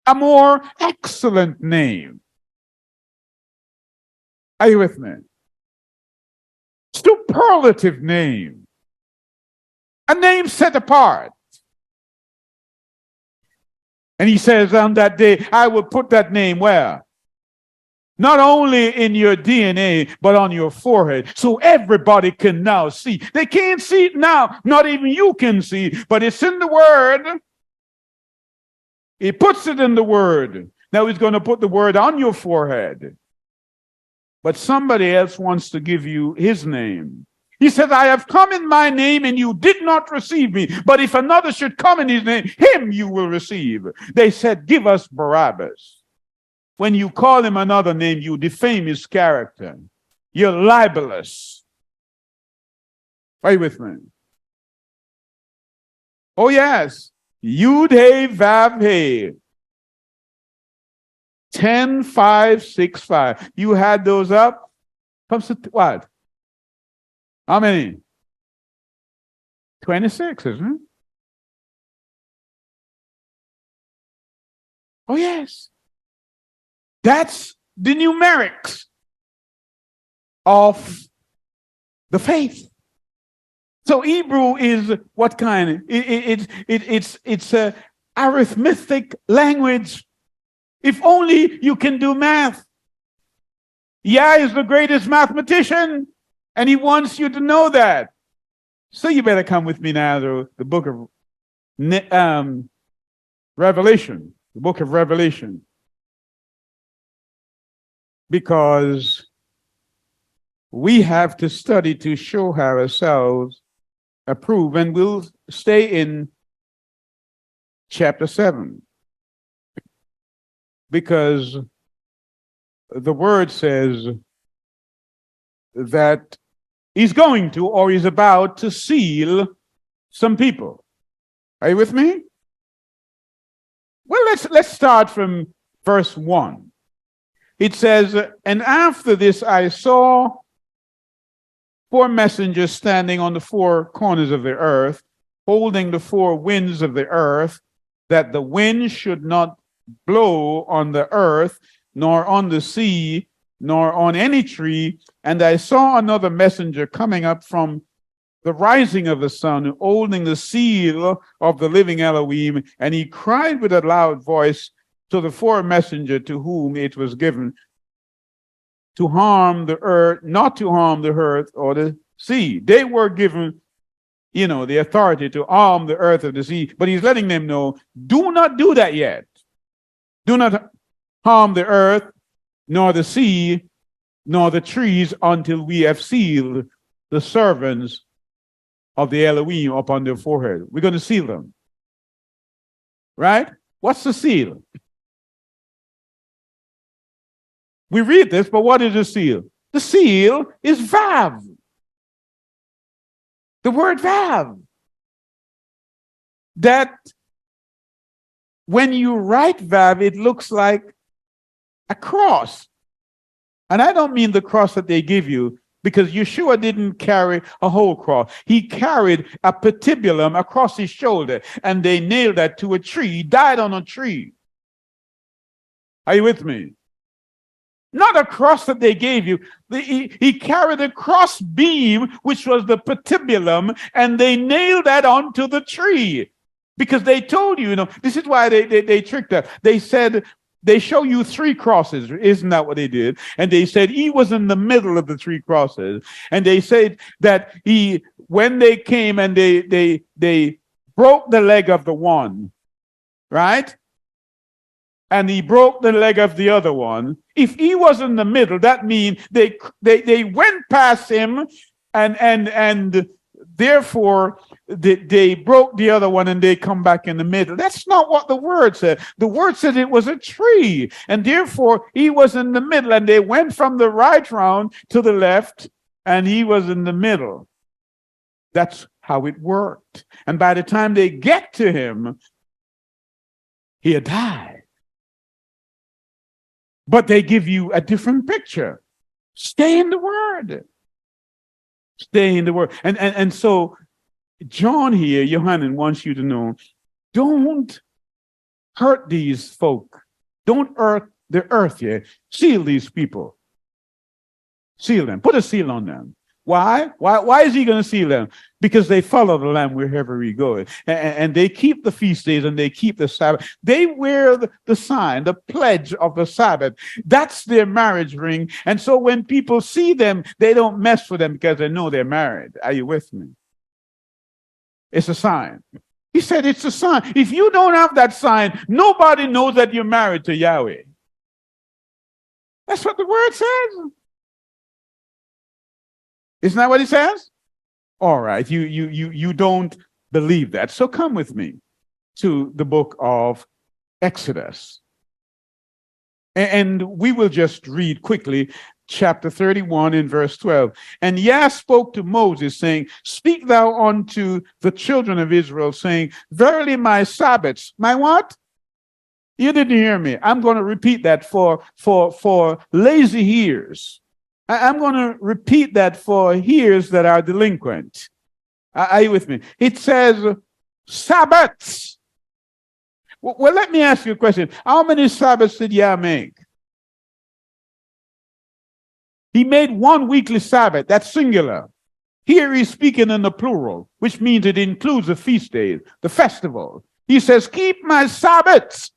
a more excellent name. Are you with me? Superlative name, a name set apart. And he says, on that day, I will put that name where? Not only in your DNA, but on your forehead, so everybody can now see. They can't see it now, not even you can see, but it's in the word. He puts it in the word. Now he's going to put the word on your forehead. But somebody else wants to give you his name. He says, I have come in my name and you did not receive me. But if another should come in his name, him you will receive. They said, give us Barabbas. When you call him another name, you defame his character. You're libelous. Are you with me? Oh, yes. Yud He Vav He. 10, 5, 6, 5. You had those up? Comes to what? How many? 26, isn't it? Oh, yes. That's the numerics of the faith. So Hebrew is what kind? It's a arithmetic language. If only you can do math. Yah is the greatest mathematician, and he wants you to know that. So you better come with me now to the book of Revelation, the book of Revelation. Because we have to study to show ourselves approved, and we'll stay in chapter 7. Because the word says that he's going to, or he's about to seal some people. Are you with me? Well, let's start from verse 1. It says, and after this I saw 4 messengers standing on the 4 corners of the earth, holding the 4 winds of the earth, that the wind should not blow on the earth, nor on the sea, nor on any tree. And I saw another messenger coming up from the rising of the sun, holding the seal of the living Elohim, and he cried with a loud voice to the 4 messengers to whom it was given to harm the earth, not to harm the earth or the sea. They were given, the authority to harm the earth or the sea, but he's letting them know, do not do that yet. Do not harm the earth, nor the sea, nor the trees, until we have sealed the servants of the Elohim upon their forehead. We're going to seal them. Right? What's the seal? We read this, but what is the seal? The seal is Vav. The word Vav. That when you write Vav, it looks like a cross. And I don't mean the cross that they give you, because Yeshua didn't carry a whole cross. He carried a patibulum across his shoulder, and they nailed that to a tree. He died on a tree. Are you with me? Not a cross that they gave you. He carried a cross beam, which was the patibulum, and they nailed that onto the tree. Because they told you, this is why they tricked us. They said, they show you 3 crosses. Isn't that what they did? And they said he was in the middle of the 3 crosses. And they said that when they came and they broke the leg of the one, right? And he broke the leg of the other one. If he was in the middle, that means they went past him, and therefore they broke the other one, and they come back in the middle. That's not what the word said. The word said it was a tree, and therefore he was in the middle, and they went from the right round to the left, and he was in the middle. That's how it worked. And by the time they get to him, he had died. But they give you a different picture. Stay in the word. Stay in the word. And so John here, Yohanan, wants you to know, don't hurt these folk. Don't hurt the earth here. Seal these people. Seal them. Put a seal on them. Why? Why is he going to seal them? Because they follow the Lamb wherever he goes. And they keep the feast days, and they keep the Sabbath. They wear the sign, the pledge of the Sabbath. That's their marriage ring. And so when people see them, they don't mess with them because they know they're married. Are you with me? It's a sign. He said it's a sign. If you don't have that sign, nobody knows that you're married to Yahweh. That's what the word says. Isn't that what he says? All right, you don't believe that. So come with me to the book of Exodus. And we will just read quickly chapter 31 in verse 12. And Yah spoke to Moses, saying, speak thou unto the children of Israel, saying, verily my Sabbaths, my what? You didn't hear me. I'm going to repeat that for lazy ears. I'm going to repeat that for ears that are delinquent. Are you with me? It says Sabbaths. Well, let me ask you a question. How many Sabbaths did Yah make? He made one weekly Sabbath. That's singular. Here he's speaking in the plural, which means it includes the feast days, the festival. He says, keep my Sabbaths,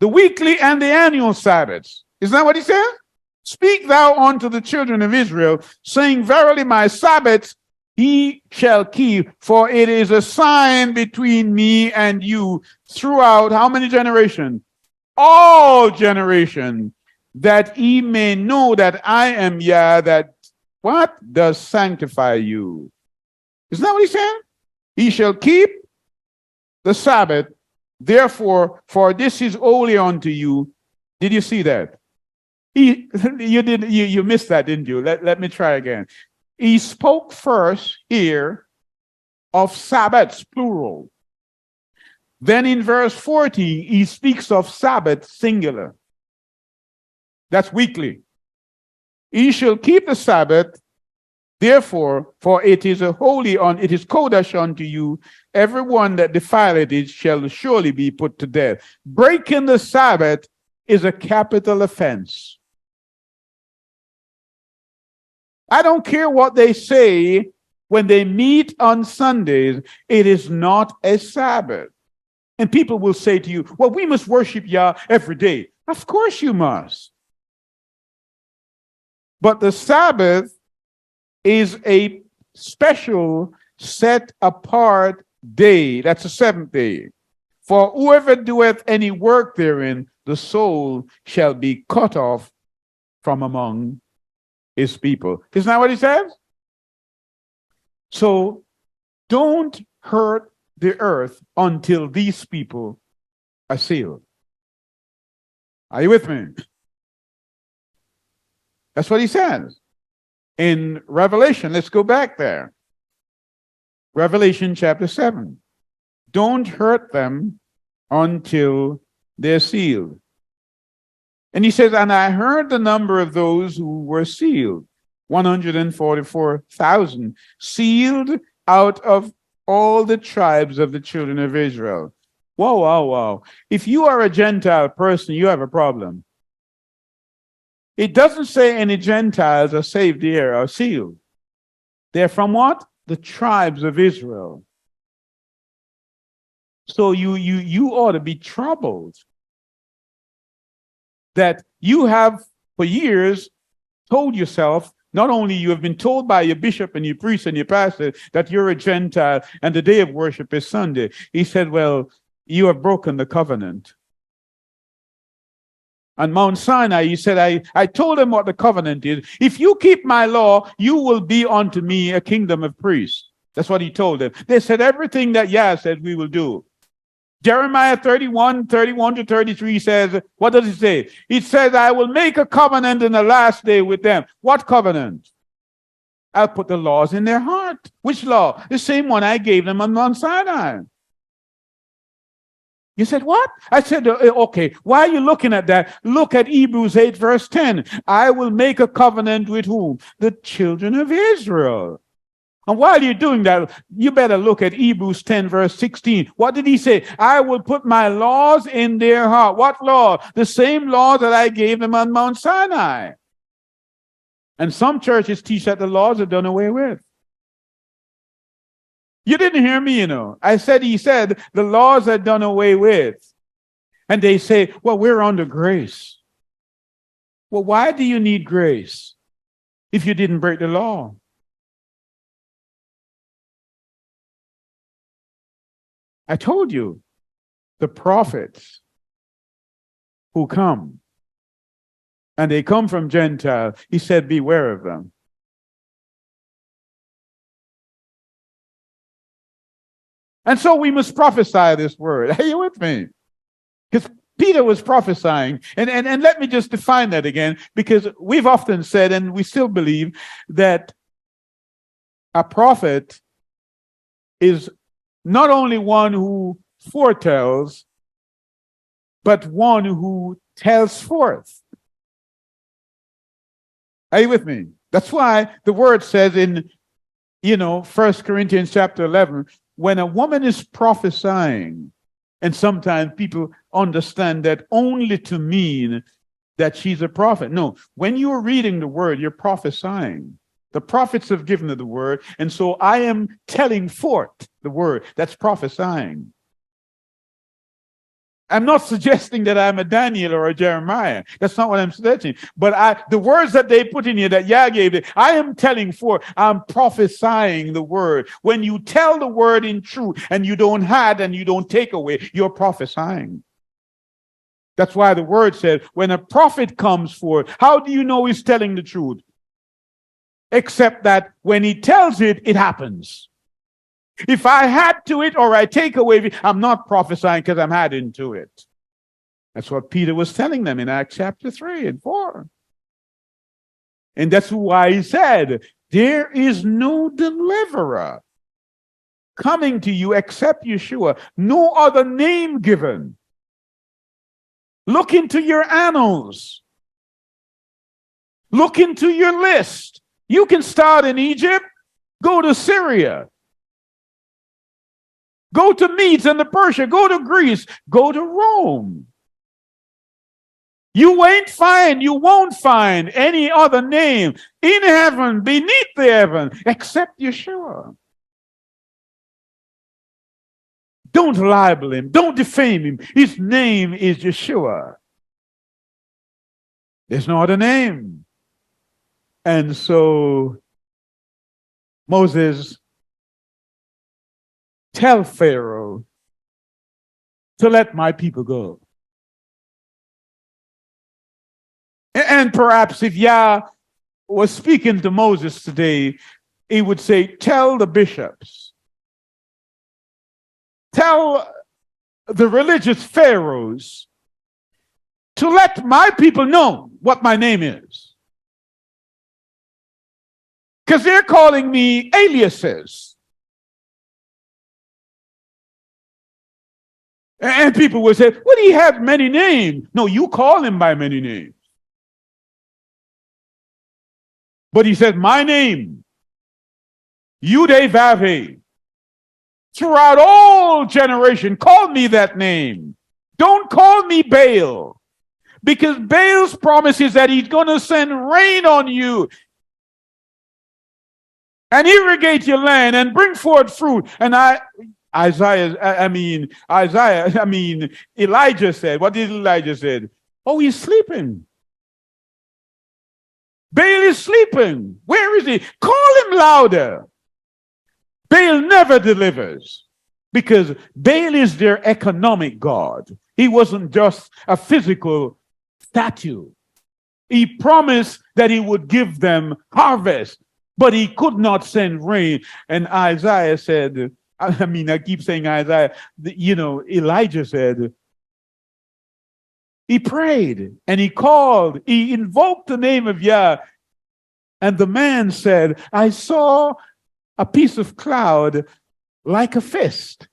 the weekly and the annual Sabbaths. Isn't that what he says? Speak thou unto the children of Israel, saying, verily my Sabbaths he shall keep, for it is a sign between me and you throughout how many generations? All generations, that ye may know that I am Yah, that what? Does sanctify you. Isn't that what he said? He shall keep the Sabbath, therefore, for this is holy unto you. Did you see that? You missed that, didn't you? Let me try again. He spoke first here of Sabbaths, plural. Then in verse 14, he speaks of Sabbath, singular. That's weekly. He shall keep the Sabbath, therefore, for it is a holy it is kodesh unto you. Everyone that defileth it shall surely be put to death. Breaking the Sabbath is a capital offense. I don't care what they say when they meet on Sundays, it is not a Sabbath. And people will say to you, well, we must worship Yah every day. Of course you must. But the Sabbath is a special set apart day. That's the 7th day. For whoever doeth any work therein, the soul shall be cut off from among his people. Isn't that what he says? So don't hurt the earth until these people are sealed. Are you with me? That's what he says. In Revelation, let's go back there. Revelation chapter 7. Don't hurt them until they're sealed. And he says, and I heard the number of those who were sealed, 144,000, sealed out of all the tribes of the children of Israel. Whoa, whoa, whoa. If you are a Gentile person, you have a problem. It doesn't say any Gentiles are saved here or sealed. They're from what? The tribes of Israel. So you ought to be troubled that you have for years told yourself, not only you have been told by your bishop and your priest and your pastor that you're a Gentile and the day of worship is Sunday. He said, well, you have broken the covenant. On Mount Sinai, he said, I told them what the covenant is. If you keep my law, you will be unto me a kingdom of priests. That's what he told them. They said everything that Yah said we will do. Jeremiah 31 to 33 says, what does it say? It says, I will make a covenant in the last day with them. What covenant? I'll put the laws in their heart. Which law? The same one I gave them on Mount Sinai. You said, what? I said, okay, why are you looking at that? Look at Hebrews 8, verse 10. I will make a covenant with whom? The children of Israel. And while you're doing that, you better look at Hebrews 10, verse 16. What did he say? I will put my laws in their heart. What law? The same law that I gave them on Mount Sinai. And some churches teach that the laws are done away with. You didn't hear me, you know. I said, he said, the laws are done away with. And they say, well, we're under grace. Well, why do you need grace if you didn't break the law? I told you, the prophets who come, and they come from Gentiles, he said, beware of them. And so we must prophesy this word. Are you with me? Because Peter was prophesying. And let me just define that again, because we've often said, and we still believe, that a prophet is not only one who foretells, but one who tells forth. Are you with me? That's why the word says in, 1 Corinthians chapter 11, when a woman is prophesying, and sometimes people understand that only to mean that she's a prophet. No, when you're reading the word, you're prophesying. The prophets have given her the word, and so I am telling forth the word. That's prophesying. I'm not suggesting that I'm a Daniel or a Jeremiah. That's not what I'm suggesting. But the words that they put in here that Yah gave, I am telling forth. I'm prophesying the word. When you tell the word in truth and you don't add and you don't take away, you're prophesying. That's why the word said, when a prophet comes forth, how do you know he's telling the truth? Except that when he tells it, it happens. If I add to it or I take away, I'm not prophesying because I'm adding to it. That's what Peter was telling them in Acts chapter 3 and 4. And that's why he said, there is no deliverer coming to you except Yeshua, no other name given. Look into your annals. Look into your list. You can start in Egypt, go to Syria, go to Medes and the Persia, go to Greece, go to Rome. You won't find any other name in heaven, beneath the heaven, except Yeshua. Don't libel him. Don't defame him. His name is Yeshua. There's no other name. And so Moses tell Pharaoh to let my people go. And perhaps if Yah was speaking to Moses today, he would say, tell the bishops, tell the religious pharaohs to let my people know what my name is. Because they're calling me aliases. And people will say, well, he had many names. No, you call him by many names. But he said, my name, Yudhe-Vave, throughout all generation, call me that name. Don't call me Baal, because Baal's promise is that he's going to send rain on you and irrigate your land and bring forth fruit. And Elijah said, what did Elijah say? Oh, he's sleeping. Baal is sleeping. Where is he? Call him louder. Baal never delivers, because Baal is their economic god. He wasn't just a physical statue. He promised that he would give them harvest, but he could not send rain. And Isaiah said, I keep saying Isaiah, Elijah said, he prayed and he called, he invoked the name of Yah. And the man said, I saw a piece of cloud like a fist.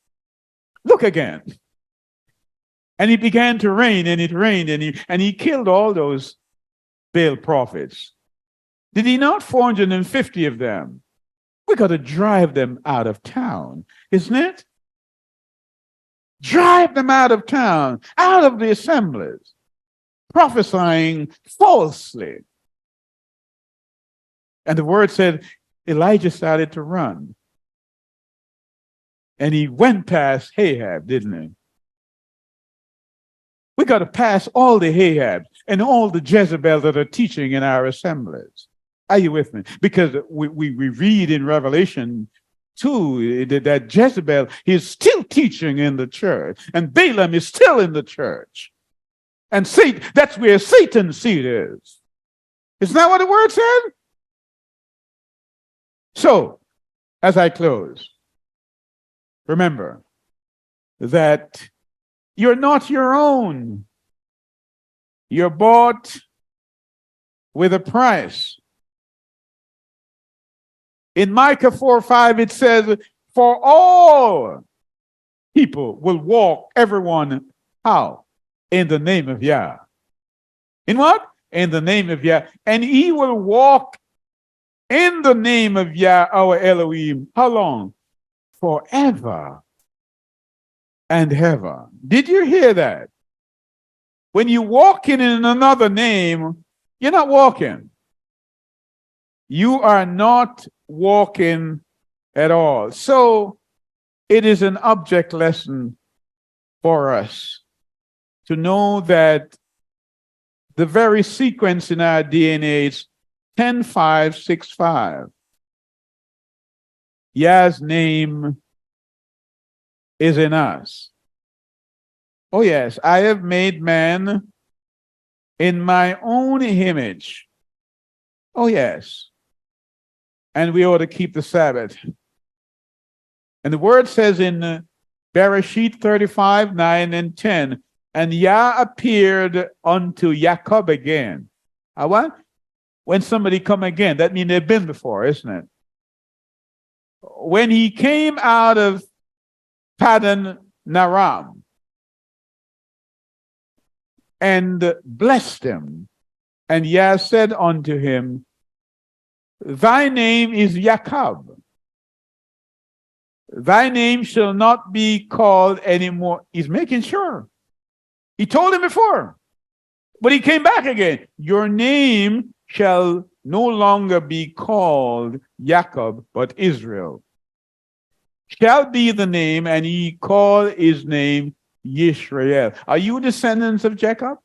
Look again. And it began to rain, and it rained, and he killed all those Baal prophets. Did he not? 450 of them. We got to drive them out of town, isn't it? Drive them out of town, out of the assemblies, prophesying falsely. And the word said Elijah started to run. And he went past Ahab, didn't he? We got to pass all the Ahabs and all the Jezebels that are teaching in our assemblies. Are you with me? Because we read in Revelation 2 that Jezebel is still teaching in the church, and Balaam is still in the church. And Satan, that's where Satan's seat is. Isn't that what the word said? So, as I close, remember that you're not your own. You're bought with a price. In Micah 4:5, it says, for all people will walk, everyone, how? In the name of Yah. In what? In the name of Yah. And he will walk in the name of Yah, our Elohim. How long? Forever and ever. Did you hear that? When you walk in another name, you're not walking. You are not walking at all. So it is an object lesson for us to know that the very sequence in our DNA is 10-5-6-5. Yah's name is in us. Oh yes, I have made man in my own image. Oh yes. And we ought to keep the Sabbath. And the word says in Bereshit 35:9-10, and Yah appeared unto Jacob again. What? When somebody come again, that means they've been before, isn't it? When he came out of Paddan Naram and blessed him, and Yah said unto him, thy name is Jacob. Thy name shall not be called anymore. He's making sure. He told him before, but he came back again. Your name shall no longer be called Jacob, but Israel. Shall be the name, and he called his name Yisrael. Are you descendants of Jacob?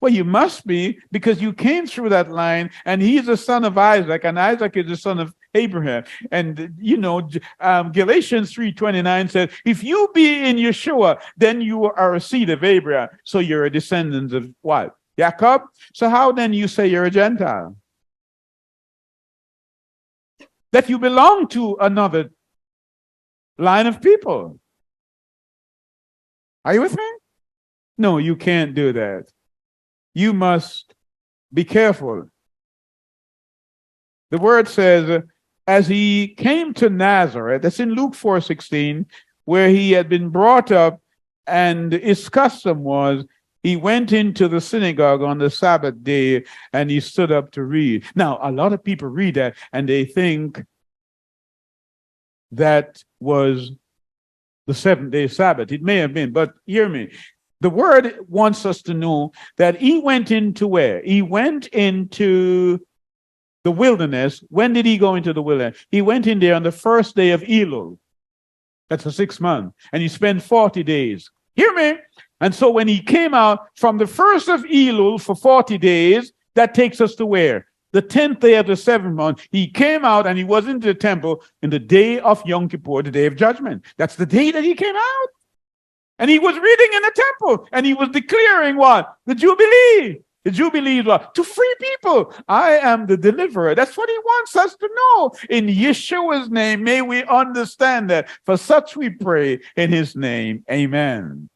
Well, you must be, because you came through that line, and he's the son of Isaac, and Isaac is the son of Abraham. And, Galatians 3:29 says, if you be in Yeshua, then you are a seed of Abraham. So you're a descendant of what? Jacob? So how then you say you're a Gentile? That you belong to another line of people. Are you with me? No, you can't do that. You must be careful. The word says, as he came to Nazareth, that's in Luke 4:16, where he had been brought up, and his custom was he went into the synagogue on the Sabbath day and he stood up to read. Now, a lot of people read that and they think that was the seventh-day Sabbath. It may have been, but hear me. The word wants us to know that he went into where? He went into the wilderness. When did he go into the wilderness? He went in there on the first day of Elul. That's the 6th month. And he spent 40 days. Hear me? And so when he came out from the 1st of Elul for 40 days, that takes us to where? The 10th day of the 7th month. He came out and he was into the temple in the day of Yom Kippur, the day of judgment. That's the day that he came out. And he was reading in the temple and he was declaring what? The Jubilee. The Jubilee is what? To free people. I am the deliverer. That's what he wants us to know. In Yeshua's name, may we understand that. For such we pray in his name. Amen.